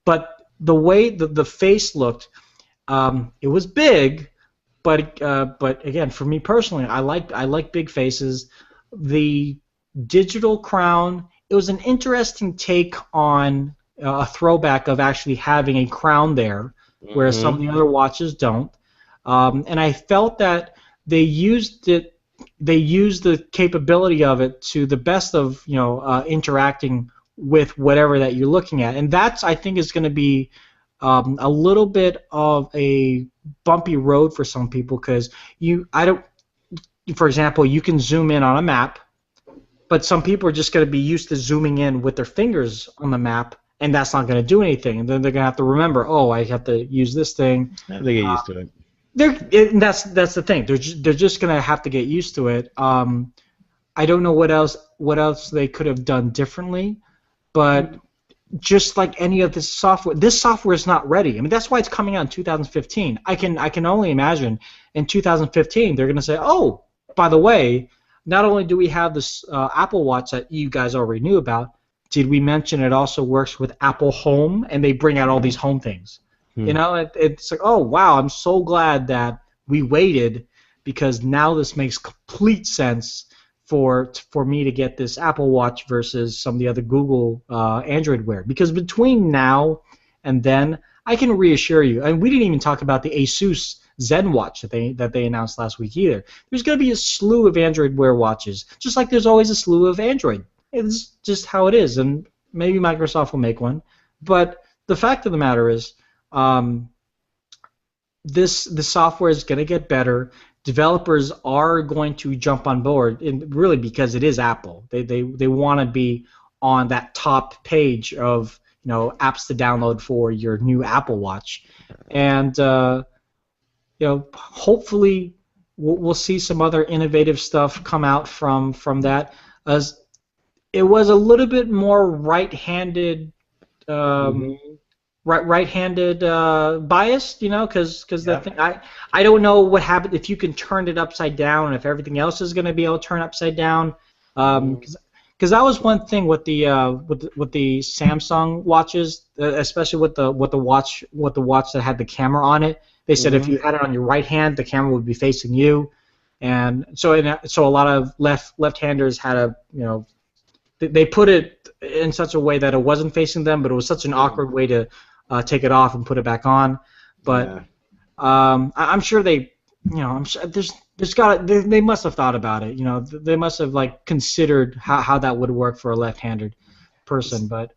But the way the face looked, it was big, but again, for me personally, I like big faces. The digital crown, it was an interesting take on a throwback of actually having a crown there, whereas some of Mhm. the other watches don't. And I felt that they used it. They used the capability of it to the best of interacting with whatever that you're looking at, and that's I think is going to be a little bit of a bumpy road for some people because I don't, for example, you can zoom in on a map, but some people are just going to be used to zooming in with their fingers on the map, and that's not going to do anything. And then they're going to have to remember, oh, I have to use this thing. They get used to it. That's the thing. They're just going to have to get used to it. I don't know what else they could have done differently, but just like any of this software is not ready. I mean, that's why it's coming out in 2015. I can only imagine in 2015 they're going to say, oh, by the way, not only do we have this Apple Watch that you guys already knew about, did we mention it also works with Apple Home, and they bring out all these home things. Hmm. It's like, oh wow, I'm so glad that we waited because now this makes complete sense for me to get this Apple Watch versus some of the other Google Android Wear. Because between now and then, I can reassure you, and we didn't even talk about the Asus Zen watch that they announced last week either. There's going to be a slew of Android Wear watches, just like there's always a slew of Android. It's just how it is, and maybe Microsoft will make one. But the fact of the matter is, um, the software is going to get better. Developers are going to jump on board, and really because it is Apple. They want to be on that top page of apps to download for your new Apple Watch, and hopefully we'll see some other innovative stuff come out from that. As it was a little bit more right-handed. Um, Mhm. right-handed biased, because the Yep. thing I don't know what happened if you can turn it upside down and if everything else is going to be able to turn upside down. Mhm. Because that was one thing with the Samsung watches, especially with the watch that had the camera on it. They said if Mhm. you had it on your right hand, the camera would be facing you, and so a lot of left-handers had they put it in such a way that it wasn't facing them, but it was such an awkward way to take it off and put it back on. But Yeah. I'm sure I'm sure they must have thought about it. They must have like considered how that would work for a left-handed person. But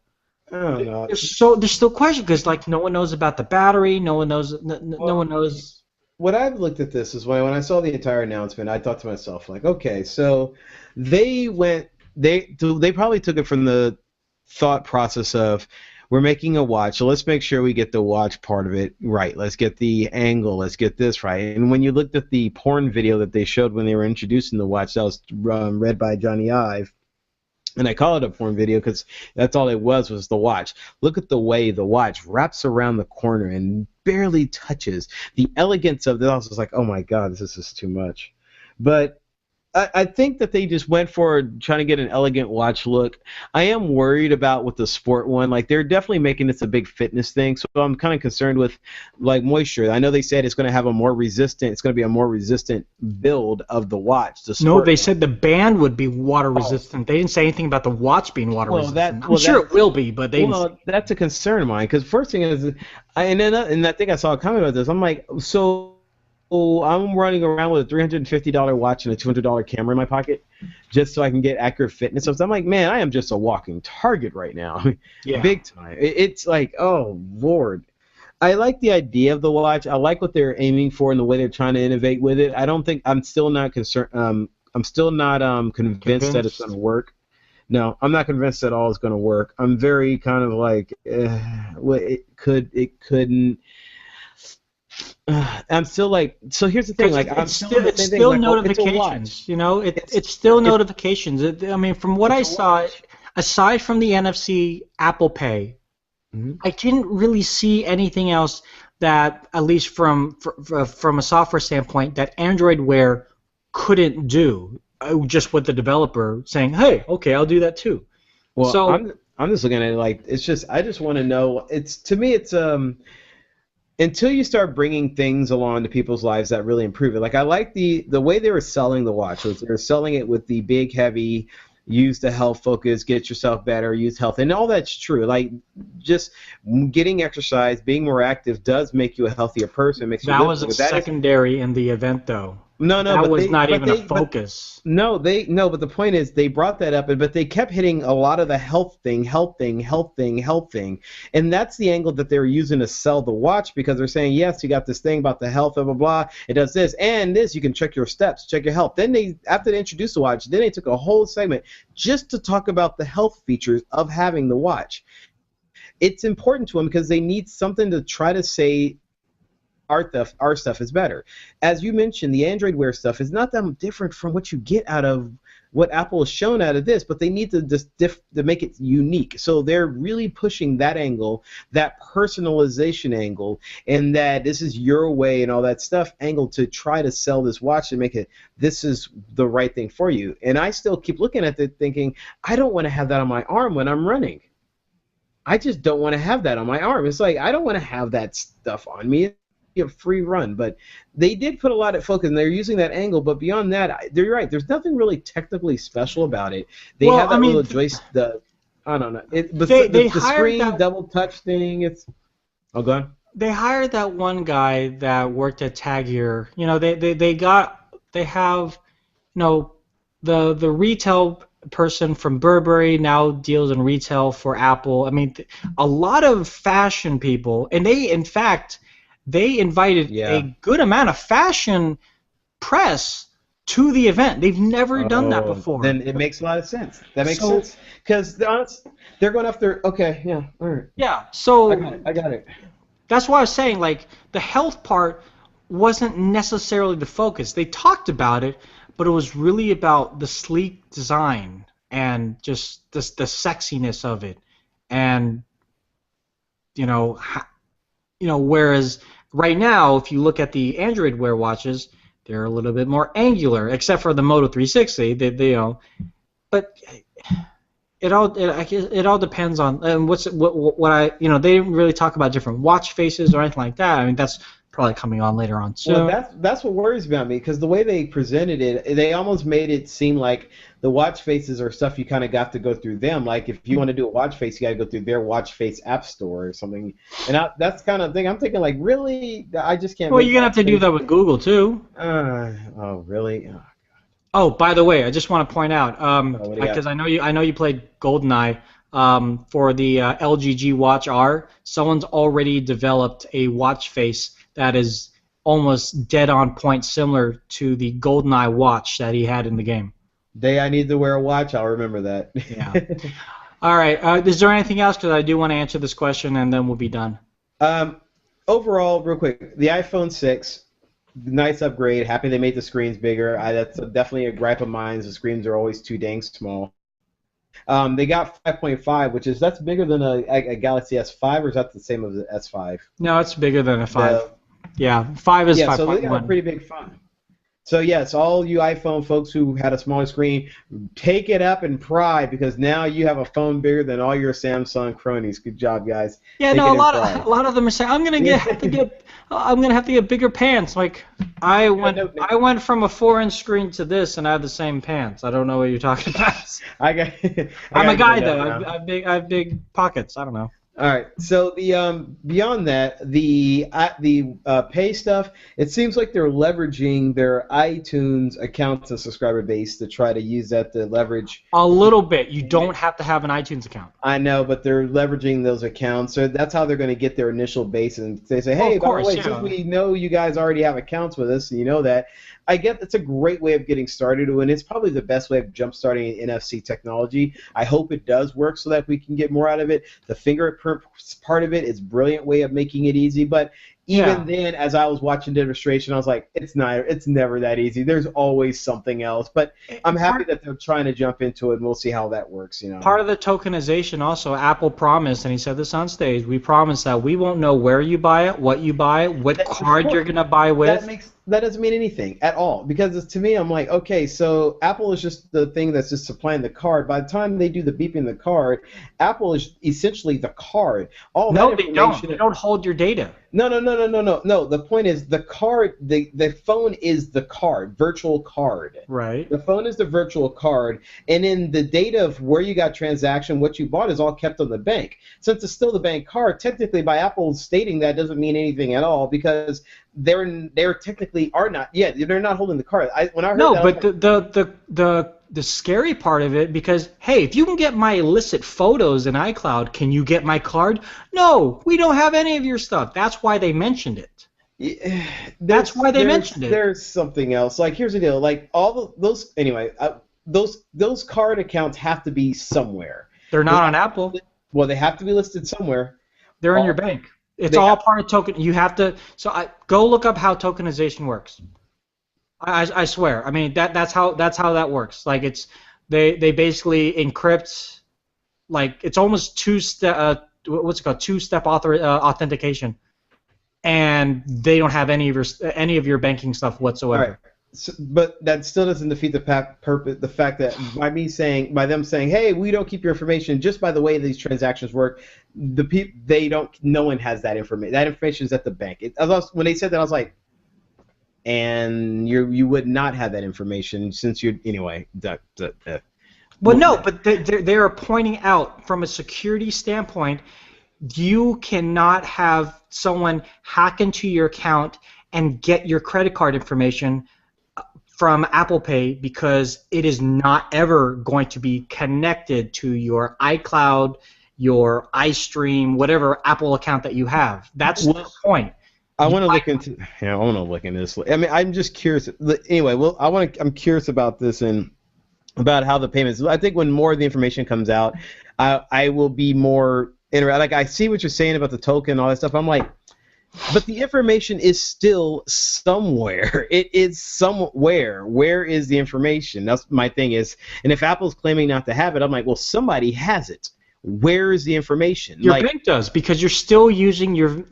I don't know. there's still questions because like no one knows about the battery. No one knows. No Well, one knows. what I've looked at this is when I saw the entire announcement, I thought to myself, like, okay, so they went, they probably took it from the thought process of we're making a watch, so let's make sure we get the watch part of it right. Let's get the angle, let's get this right. And when you looked at the porn video that they showed when they were introducing the watch, that was read by Johnny Ive. And I call it a porn video because that's all it was the watch. Look at the way the watch wraps around the corner and barely touches. The elegance of this, I was like, oh my god, this is too much. But I think that they just went for trying to get an elegant watch look. I am worried about with the sport one. Like they're definitely making this a big fitness thing, so I'm kind of concerned with like moisture. I know they said it's going to have a more resistant. It's going to be a more resistant build of the watch. The No, sport they one. said the band would be water resistant. They didn't say anything about the watch being water resistant. I'm sure it will be, but they didn't say. Well, that's a concern of mine because first thing is, and I think I saw a comment about this. I'm like, so I'm running around with a $350 watch and a $200 camera in my pocket just so I can get accurate fitness. So I'm like, man, I am just a walking target right now, Yeah. big time. It's like, oh Lord. I like the idea of the watch. I like what they're aiming for and the way they're trying to innovate with it. I don't think I'm still not concerned. I'm still not convinced that it's going to work. No, I'm not convinced at all it's going to work. I'm very kind of like, well, it could, it couldn't. I'm still like, so here's the thing, like it's still notifications, you know, it's still notifications. I mean, from what I saw, aside from the NFC Apple Pay, I didn't really see anything else that, at least from a software standpoint, that Android Wear couldn't do. Just with the developer saying, "Hey, okay, I'll do that too." Well, so I'm just looking at it like it's just I just want to know. It's to me, it's until you start bringing things along to people's lives that really improve it. Like I like the way they were selling the watch. Was they were selling it with the big, heavy, use the health focus, get yourself better, use health, and all that's true. Like just getting exercise, being more active does make you a healthier person. Makes that you was secondary in the event, though. No, that was not even a focus. But the point is they brought that up, but they kept hitting a lot of the health thing, and that's the angle that they were using to sell the watch because they're saying, yes, you got this thing about the health, blah blah blah. It does this and this. You can check your steps, check your health. Then after they introduced the watch, then they took a whole segment just to talk about the health features of having the watch. It's important to them because they need something to try to say. Our stuff is better. As you mentioned, the Android Wear stuff is not that different from what you get out of what Apple has shown out of this, but they need to to make it unique. So they're really pushing that angle, that personalization angle, and that this is your way and all that stuff angle to try to sell this watch and make it this is the right thing for you. And I still keep looking at it thinking, I don't want to have that on my arm when I'm running. I just don't want to have that on my arm. It's like I don't want to have that stuff on me. A free run, but they did put a lot of focus and they're using that angle, but beyond that, they're right, there's nothing really technically special about it. They have that little joystick, I don't know, the screen double touch thing, it's go on. They hired that one guy that worked at Tag Heuer. You know, they have, you know, the retail person from Burberry now deals in retail for Apple. I mean, a lot of fashion people, and they invited a good amount of fashion press to the event. They've never done that before. Then it makes a lot of sense. That makes sense. Because they're going after, okay, yeah, all right. Yeah, so I got it. That's why I was saying, like, the health part wasn't necessarily the focus. They talked about it, but it was really about the sleek design and just the sexiness of it. And, whereas right now, if you look at the Android Wear watches, they're a little bit more angular, except for the Moto 360. But it all depends on what I they didn't really talk about different watch faces or anything like that. I mean, that's probably coming on later on soon. Well, that's what worries about me, because the way they presented it, they almost made it seem like the watch faces are stuff you kind of got to go through them. Like if you want to do a watch face, you got to go through their watch face app store or something. And that's kind of thing I'm thinking, like, really, I just can't. Well, you're gonna have to do that with Google too. Oh really? Oh, by the way, I just want to point out, because I know you played GoldenEye. For the LTG Watch R, someone's already developed a watch face that is almost dead on point, similar to the GoldenEye watch that he had in the game. Day I need to wear a watch, I'll remember that. Yeah. All right. Is there anything else? Because I do want to answer this question, and then we'll be done. Overall, real quick, the iPhone 6, nice upgrade. Happy they made the screens bigger. That's definitely a gripe of mine. The screens are always too dang small. They got 5.5, that's bigger than a Galaxy S5, or is that the same as the S5? No, it's bigger than a 5. Yeah, 5 is 5.1. So they got a pretty big phone. So yes, all you iPhone folks who had a smaller screen, take it up in pride because now you have a phone bigger than all your Samsung cronies. Good job, guys. Yeah, Take no, it a in lot pride. of them are saying I'm gonna have to get bigger pants. Like I Yeah, went I went from a 4-inch screen to this, and I have the same pants. I don't know what you're talking about. I got I I'm gotta a get a guy note though. now. I have big pockets. I don't know. All right. So the beyond that, the pay stuff, it seems like they're leveraging their iTunes accounts and subscriber base to try to use that to leverage. A little bit. You don't have to have an iTunes account. I know, but they're leveraging those accounts, so that's how they're going to get their initial base. And they say, Well, hey, of by the course, way, yeah. since we know you guys already have accounts with us, and you know that, I get it's a great way of getting started, and it's probably the best way of jump-starting NFC technology. I hope it does work so that we can get more out of it. The fingerprint part of it is a brilliant way of making it easy, but even then, as I was watching demonstration, I was like, it's never that easy. There's always something else. But I'm happy that they're trying to jump into it, and we'll see how that works. Part of the tokenization also, Apple promised, and he said this on stage, we promise that we won't know where you buy it, what you buy it, what card you're going to buy with. That doesn't mean anything at all, because to me, I'm like, okay, so Apple is just the thing that's just supplying the card. By the time they do the beeping the card, Apple is essentially the card. No, they don't. They don't hold your data. No. The point is the card, the phone is the card, virtual card. Right. The phone is the virtual card, and then the data of where you got transaction, what you bought, is all kept on the bank. Since it's still the bank card, technically by Apple stating that doesn't mean anything at all, because they're technically are not. Yeah, they're not holding the card. When I heard no, that, but the scary part of it, because hey, if you can get my illicit photos in iCloud, can you get my card? No, we don't have any of your stuff. That's why they mentioned it. Yeah, that's why they mentioned it. There's something else. Like here's the deal. Like those anyway. Those card accounts have to be somewhere. They're not on Apple. Well, they have to be listed somewhere. They're in your bank. It's all part of token. You have to. So go look up how tokenization works. I swear. I mean that's how that works. Like they basically encrypt. Like it's almost two-step. What's it called? Two-step authentication, and they don't have any of your banking stuff whatsoever. All right. So, but that still doesn't defeat the purpose. The fact that by them saying, "Hey, we don't keep your information," just by the way these transactions work, no one has that information. That information is at the bank. When they said that, I was like, and you would not have that information since you anyway. Well, no, but they are pointing out from a security standpoint, you cannot have someone hack into your account and get your credit card information from Apple Pay, because it is not ever going to be connected to your iCloud, your iStream, whatever Apple account that you have. That's the point. I want to look into. Yeah, I want to look into this. I mean, I'm just curious. Anyway, I'm curious about this and about how the payments. I think when more of the information comes out, I will be more interested. Like I see what you're saying about the token and all that stuff. I'm like, but the information is still somewhere. It is somewhere. Where is the information? That's my thing is. And if Apple's claiming not to have it, I'm like, well, somebody has it. Where is the information? Your bank does, because you're still using your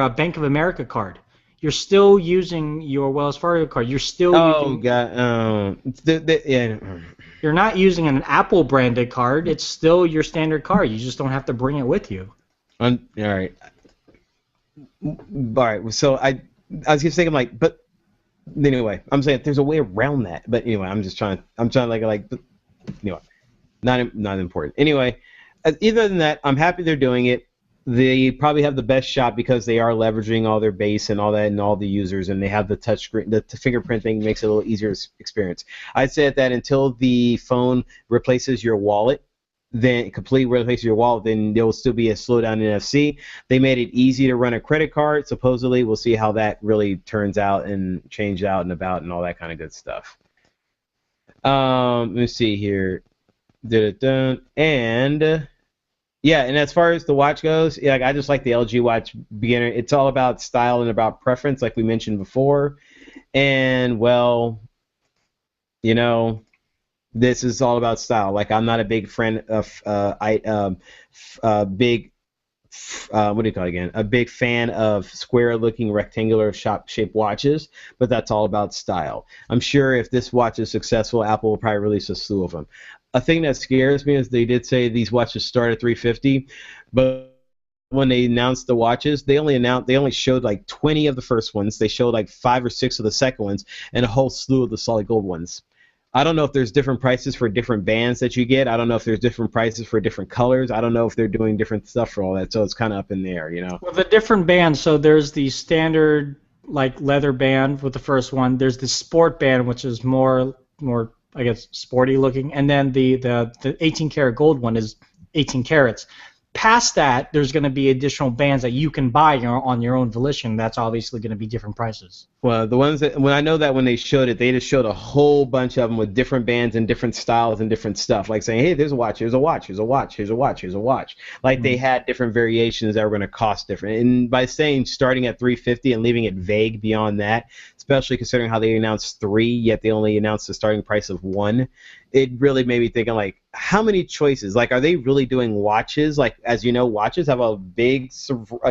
Bank of America card. You're still using your Wells Fargo card. You're still using. God. Yeah. You're not using an Apple branded card. It's still your standard card. You just don't have to bring it with you. All right. So I was just thinking like, but anyway, I'm saying there's a way around that. But anyway, I'm trying but anyway, not important. Anyway, other than that, I'm happy they're doing it. They probably have the best shot because they are leveraging all their base and all that and all the users, and they have the touch screen. The fingerprint thing makes it a little easier experience. I'd say that until the phone replaces your wallet, then completely replaces your wallet, then there will still be a slowdown in NFC. They made it easy to run a credit card. Supposedly, we'll see how that really turns out and change out and about and all that kind of good stuff. Let me see here. And yeah, and as far as the watch goes, yeah, I just like the LG Watch Beginner. It's all about style and about preference, like we mentioned before. And well, this is all about style. Like I'm not a big friend of big what do you call it again? A big fan of square-looking rectangular shaped watches, but that's all about style. I'm sure if this watch is successful, Apple will probably release a slew of them. A thing that scares me is they did say these watches start at 350, but when they announced the watches, they only showed like 20 of the first ones. They showed like 5 or 6 of the second ones, and a whole slew of the solid gold ones. I don't know if there's different prices for different bands that you get. I don't know if there's different prices for different colors. I don't know if they're doing different stuff for all that. So it's kind of up in the air, you know. Well, the different bands. So there's the standard like leather band with the first one. There's the sport band, which is more I guess sporty looking, and then the 18 karat gold one is 18 carats. Past that, there's going to be additional bands that you can buy on your own volition. That's obviously going to be different prices. Well, the ones that I know that when they showed it, they just showed a whole bunch of them with different bands and different styles and different stuff, like saying, "Hey, there's a watch, here's a watch, here's a watch, here's a watch, here's a watch." Like they had different variations that were going to cost different. And by saying starting at 350 and leaving it vague beyond that, especially considering how they announced 3, yet they only announced the starting price of 1, it really made me thinking, like, how many choices? Like, are they really doing watches? Like, as you know, watches have a big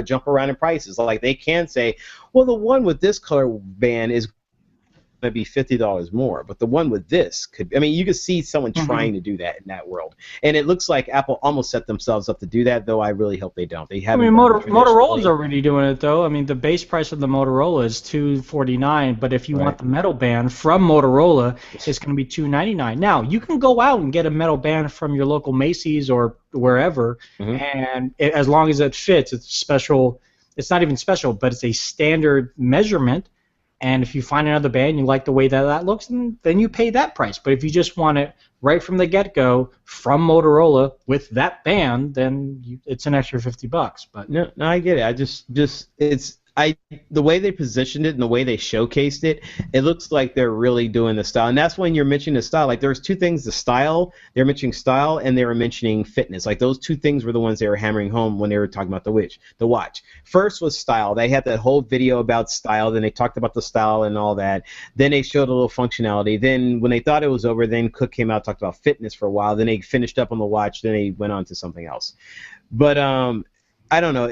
jump around in prices. Like, they can say, well, the one with this color band is going to be $50 more, but the one with this could. I mean, you could see someone trying to do that in that world, and it looks like Apple almost set themselves up to do that. Though I really hope they don't. They haven't. I mean, Motorola's already doing it though. I mean, the base price of the Motorola is $249, but if you want the metal band from Motorola, it's going to be $299. Now you can go out and get a metal band from your local Macy's or wherever, and as long as it fits, it's special. It's not even special, but it's a standard measurement. And if you find another band you like the way that looks, then you pay that price. But if you just want it right from the get-go from Motorola with that band, then it's an extra $50. But no, I get it. The way they positioned it and the way they showcased it, it looks like they're really doing the style. And that's when you're mentioning the style. Like, there's 2 things: the style. They're mentioning style, and they were mentioning fitness. Like, those 2 things were the ones they were hammering home when they were talking about the watch. First was style. They had that whole video about style. Then they talked about the style and all that. Then they showed a little functionality. Then when they thought it was over, then Cook came out and talked about fitness for a while. Then they finished up on the watch. Then they went on to something else. But I don't know.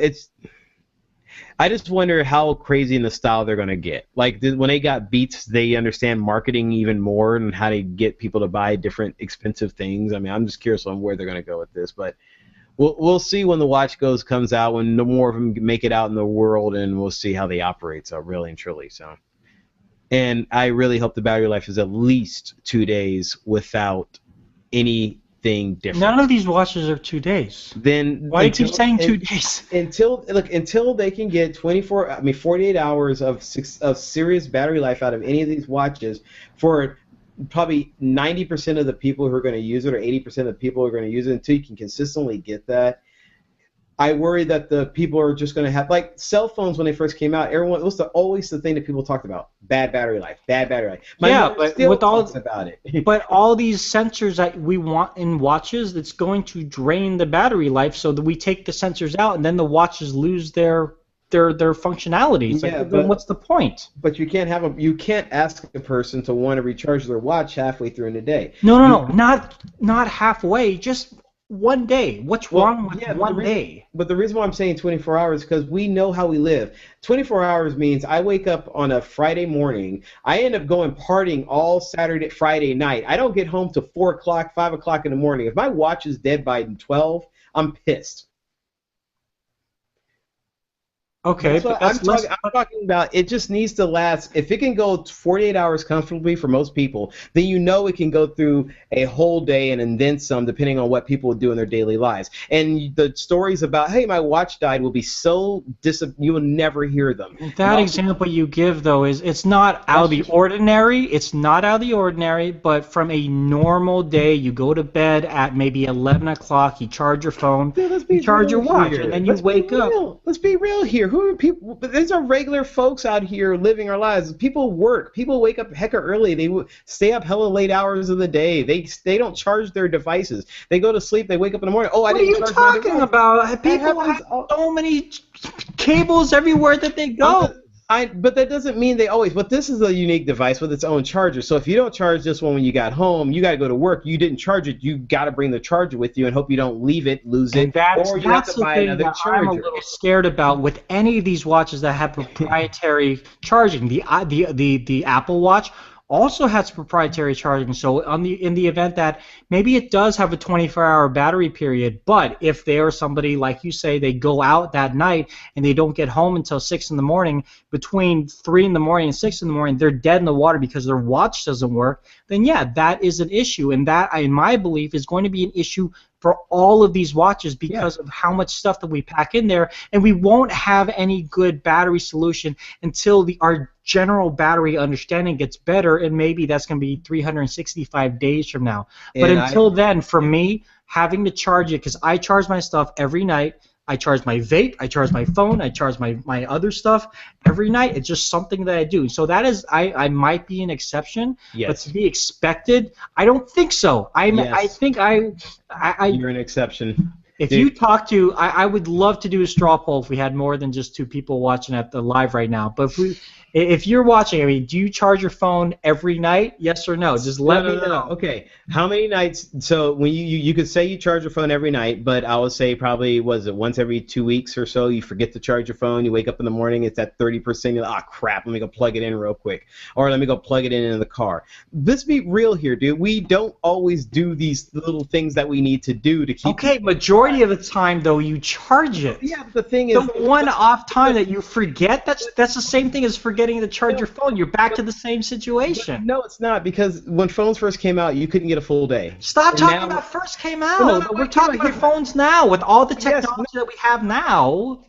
I just wonder how crazy in the style they're going to get. Like, when they got Beats, they understand marketing even more and how to get people to buy different expensive things. I mean, I'm just curious on where they're going to go with this. But we'll see when the watch comes out, when no more of them make it out in the world, and we'll see how they operate, so really and truly. So, and I really hope the battery life is at least 2 days without anything different. None of these watches are 2 days. Then why do you keep saying 2 days? Until they can get 48 hours of serious battery life out of any of these watches for probably 90% of the people who are going to use it, or 80% of the people who are going to use it, until you can consistently get that. I worry that the people are just going to have, like, cell phones when they first came out. Everyone, it was always the thing that people talked about: bad battery life, bad battery life. My mother still talks about it. But all these sensors that we want in watches, it's going to drain the battery life, so that we take the sensors out, and then the watches lose their functionality. But what's the point? But you can't ask a person to want to recharge their watch halfway through in the day. No, not halfway. Just 1 day. What's wrong with 1 day? But the reason why I'm saying 24 hours is because we know how we live. 24 hours means I wake up on a Friday morning. I end up going partying all Friday night. I don't get home till 4 o'clock, 5 o'clock in the morning. If my watch is dead by 12, I'm pissed. Okay, but I'm talking about, it just needs to last. If it can go 48 hours comfortably for most people, then you know it can go through a whole day and then some, depending on what people do in their daily lives. And the stories about, hey, my watch died, will be so you will never hear them. That example you give, though, is it's not out of the ordinary. It's not out of the ordinary, but from a normal day, you go to bed at maybe 11 o'clock, you charge your phone, you charge your watch, and then you wake up. Let's be real here. Who are people? These are regular folks out here living our lives. People work. People wake up hecka early. They stay up hella late hours of the day. They don't charge their devices. They go to sleep. They wake up in the morning. Oh, I didn't charge my device. What are you talking about? People have so many cables everywhere that they go. But that doesn't mean they always. But this is a unique device with its own charger. So if you don't charge this one when you got home, you got to go to work. You didn't charge it. You got to bring the charger with you and hope you don't leave it, lose And it, that's or you have that's to the buy thing another that I'm a charger. little scared about with any of these watches that have proprietary charging. The Apple Watch also has proprietary charging. So in the event that maybe it does have a 24-hour battery period, but if they are somebody like you say, they go out that night and they don't get home until 6 in the morning, between 3 in the morning and 6 in the morning, they're dead in the water because their watch doesn't work, then yeah, that is an issue. And that, in my belief, is going to be an issue for all of these watches because of how much stuff that we pack in there, and we won't have any good battery solution until our general battery understanding gets better, and maybe that's going to be 365 days from now. But until then, for me, having to charge it, because I charge my stuff every night, I charge my vape, I charge my phone, I charge my other stuff every night. It's just something that I do. So that is, I might be an exception, but to be expected, I don't think so. I think You're an exception. If you talk to, I would love to do a straw poll if we had more than just 2 people watching at the live right now. But if you're watching, I mean, do you charge your phone every night? Yes or no? Just let me know. Okay. How many nights? So when you could say you charge your phone every night, but I would say probably once every 2 weeks or so. You forget to charge your phone. You wake up in the morning, it's at 30%. You're like, crap, let me go plug it in real quick, or let me go plug it in the car. Let's be real here, dude. We don't always do these little things that we need to do to keep. Okay, majority of the time though, you charge it. Yeah, but the thing is, the one off time that you forget, that's the same thing as forgetting to charge your phone. You're back to the same situation. No, it's not, because when phones first came out, you couldn't get a full day. Stop talking about first came out. We're talking about phones now with all the technology that we have now.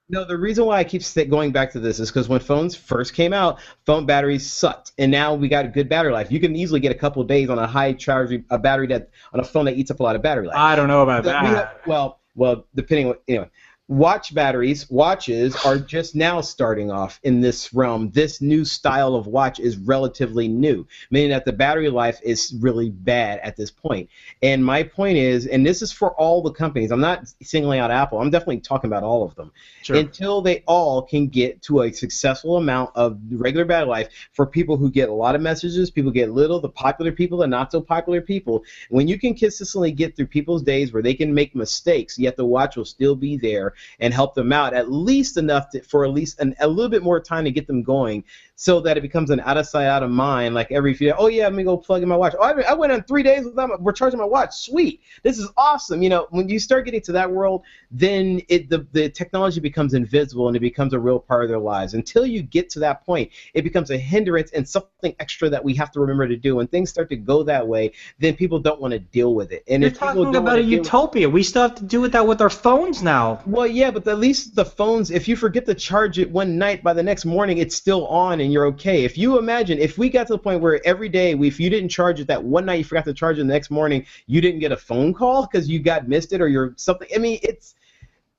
No, the reason why I keep going back to this is because when phones first came out, phone batteries sucked, and now we got a good battery life. You can easily get a couple days on a high charge, a battery on a phone that eats up a lot of battery life. I don't know about that. Well, depending on anyway. Watches are just now starting off in this realm. This new style of watch is relatively new, meaning that the battery life is really bad at this point. And my point is, and this is for all the companies, I'm not singling out Apple, I'm definitely talking about all of them. Sure. Until they all can get to a successful amount of regular battery life, for people who get a lot of messages, people get little, the popular people, the not so popular people, when you can consistently get through people's days where they can make mistakes, yet the watch will still be there and help them out at least enough for at least a little bit more time to get them going, so that it becomes an out of sight, out of mind. Like every few days, oh yeah, let me go plug in my watch. Oh, I went on 3 days without recharging my watch. Sweet, this is awesome. You know, when you start getting to that world, then the technology becomes invisible and it becomes a real part of their lives. Until you get to that point, it becomes a hindrance and something extra that we have to remember to do. When things start to go that way, then people don't want to deal with it. And you're talking about a utopia. We still have to do with that with our phones now. Well, yeah, but at least the phones, if you forget to charge it one night, by the next morning it's still on and you're okay. If you imagine, if we got to the point where every day, if you didn't charge it that one night, you forgot to charge it the next morning, you didn't get a phone call because you missed it or you're something. I mean,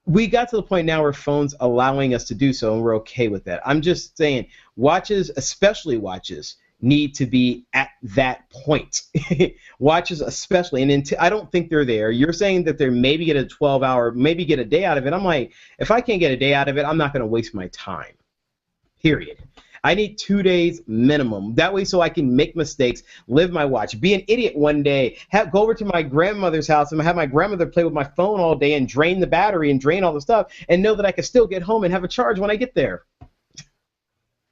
we got to the point now where phones allowing us to do so, and we're okay with that. I'm just saying, watches, especially watches, need to be at that point. Watches especially, and I don't think they're there. You're saying that they're maybe get a 12-hour, maybe get a day out of it. I'm like, if I can't get a day out of it, I'm not going to waste my time. Period. I need 2 days minimum. That way, so I can make mistakes, live my watch, be an idiot one day, go over to my grandmother's house and have my grandmother play with my phone all day and drain the battery and drain all the stuff, and know that I can still get home and have a charge when I get there.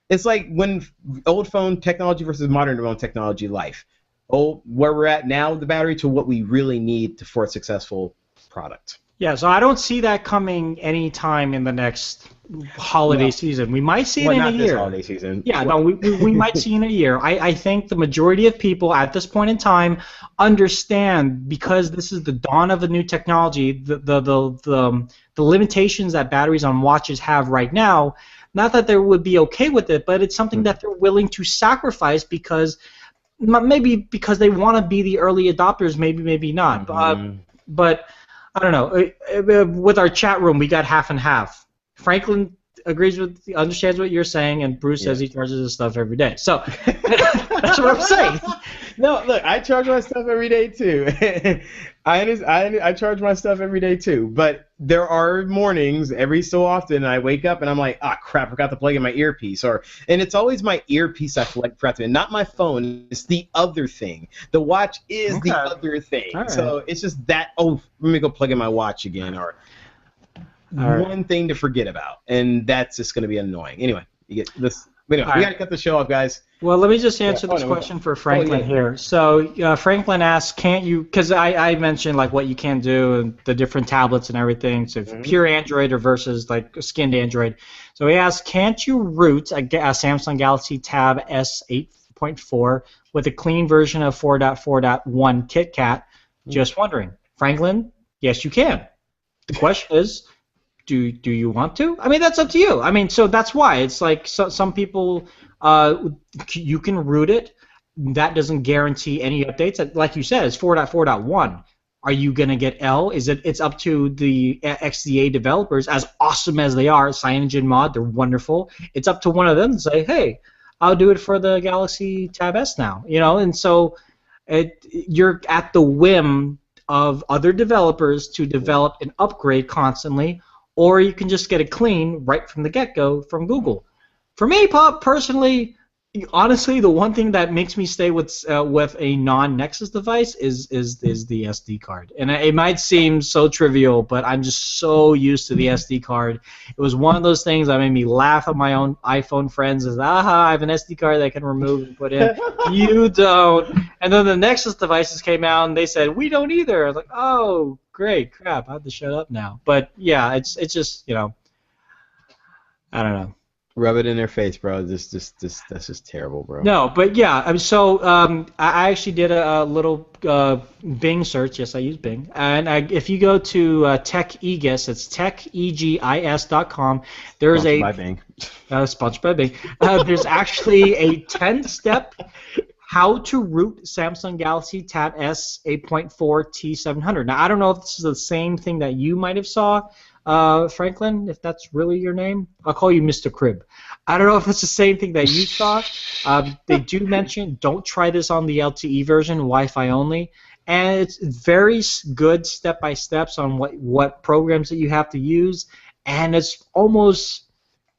It's like when old phone technology versus modern phone technology life. Where we're at now with the battery to what we really need for a successful product. Yeah, so I don't see that coming anytime in the next holiday season. We might see it in a year. Not this holiday season. Yeah, no, we might see in a year. I think the majority of people at this point in time understand, because this is the dawn of a new technology, the limitations that batteries on watches have right now. Not that they would be okay with it, but it's something that they're willing to sacrifice because maybe because they want to be the early adopters, maybe not. But I don't know. With our chat room, we got half and half. Franklin understands what you're saying, and Bruce says Yeah. he charges his stuff every day. So that's what I'm saying. No, look, I charge my stuff every day too. I charge my stuff every day too. But there are mornings, every so often, I wake up and I'm like, ah, crap, I forgot to plug in my earpiece. And it's always my earpiece I forgot to, not my phone. It's the other thing. The watch is the other thing. All right. So it's just that. Oh, let me go plug in my watch again, or one thing to forget about, and that's just going to be annoying. Anyway, you get this. Anyway, we got to cut the show off, guys. Well, let me just answer this question for Franklin here. So Franklin asked, can't you, because I mentioned like what you can do and the different tablets and everything, so pure Android or versus like skinned Android. So he asked, can't you root a Samsung Galaxy Tab S 8.4 with a clean version of 4.4.1 KitKat? Just wondering. Franklin, yes you can. The question is, do you want to? I mean, that's up to you. I mean, so that's why. It's like some people, you can root it. That doesn't guarantee any updates. Like you said, it's 4.4.1. Are you going to get L? It's up to the XDA developers, as awesome as they are, CyanogenMod, they're wonderful. It's up to one of them to say, hey, I'll do it for the Galaxy Tab S now. And so you're at the whim of other developers to develop and upgrade constantly, or you can just get it clean right from the get-go from Google. For me, personally, honestly, the one thing that makes me stay with a non-Nexus device is the SD card. And it might seem so trivial, but I'm just so used to the SD card. It was one of those things that made me laugh at my own iPhone friends. I have an SD card that I can remove and put in. You don't. And then the Nexus devices came out, and they said, we don't either. I was like, oh, great, crap, I have to shut up now. But, yeah, it's just, I don't know. Rub it in their face, bro. That's just terrible, bro. No, but yeah. I actually did a little Bing search. Yes, I use Bing. And if you go to TechEgis, it's techegis.com. There's Sponsored by Bing. Sponsored by Bing. There's actually a 10-step how to root Samsung Galaxy Tab S 8.4 T700. Now, I don't know if this is the same thing that you might have saw. Franklin, if that's really your name, I'll call you Mr. Crib. I don't know if it's the same thing that you saw. They do mention don't try this on the LTE version, Wi-Fi only, and it's very good step-by-steps on what programs that you have to use, and it's almost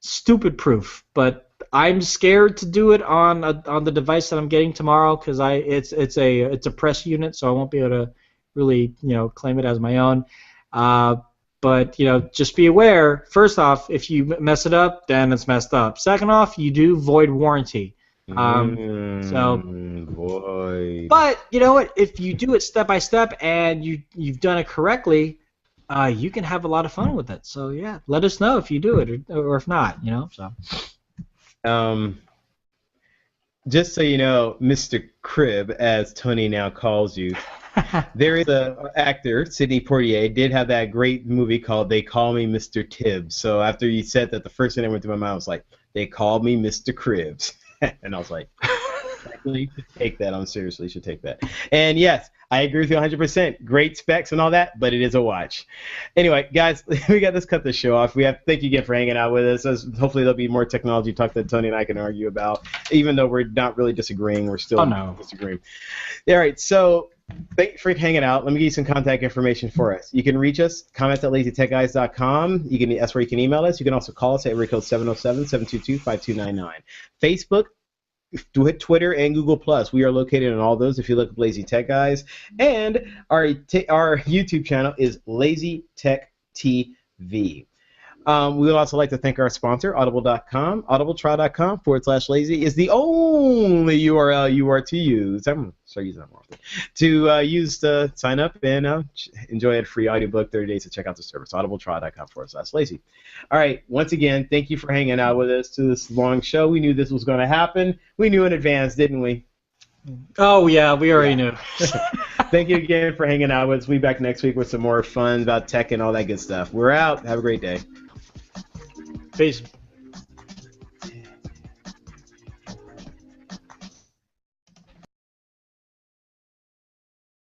stupid-proof. But I'm scared to do it on the device that I'm getting tomorrow because it's a press unit, so I won't be able to really claim it as my own. But, just be aware, first off, if you mess it up, then it's messed up. Second off, you do void warranty. Void. But, you know what, if you do it step by step and you've done it correctly, you can have a lot of fun with it. So, yeah, let us know if you do it or if not, so. Just so you know, Mr. Crib, as Tony now calls you, there is an actor, Sidney Poitier, did have that great movie called They Call Me Mr. Tibbs. So after you said that, the first thing that went through my mind was like, they called me Mr. Cribs. And I was like, you should take that. I'm seriously, you should take that. And yes, I agree with you 100%. Great specs and all that, but it is a watch. Anyway, guys, let's cut the show off. Thank you again for hanging out with us. Hopefully there'll be more technology talk that Tony and I can argue about. Even though we're not really disagreeing, we're still disagreeing. All right, so thank you for hanging out. Let me give you some contact information for us. You can reach us, comments at lazytechguys.com. That's where you can email us. You can also call us at area code 707-722-5299. Facebook, Twitter, and Google+. We are located on all those if you look at Lazy Tech Guys. And our YouTube channel is Lazy Tech TV. We would also like to thank our sponsor, Audible.com. Audibletrial.com/lazy is the only URL you are to use. I'm sorry, using that more often. To use to sign up and enjoy a free audiobook 30 days to check out the service. Audibletrial.com/lazy. All right, once again, thank you for hanging out with us to this long show. We knew this was going to happen. We knew in advance, didn't we? Oh, yeah, we already knew. Thank you again for hanging out with us. We'll be back next week with some more fun about tech and all that good stuff. We're out. Have a great day. Peace.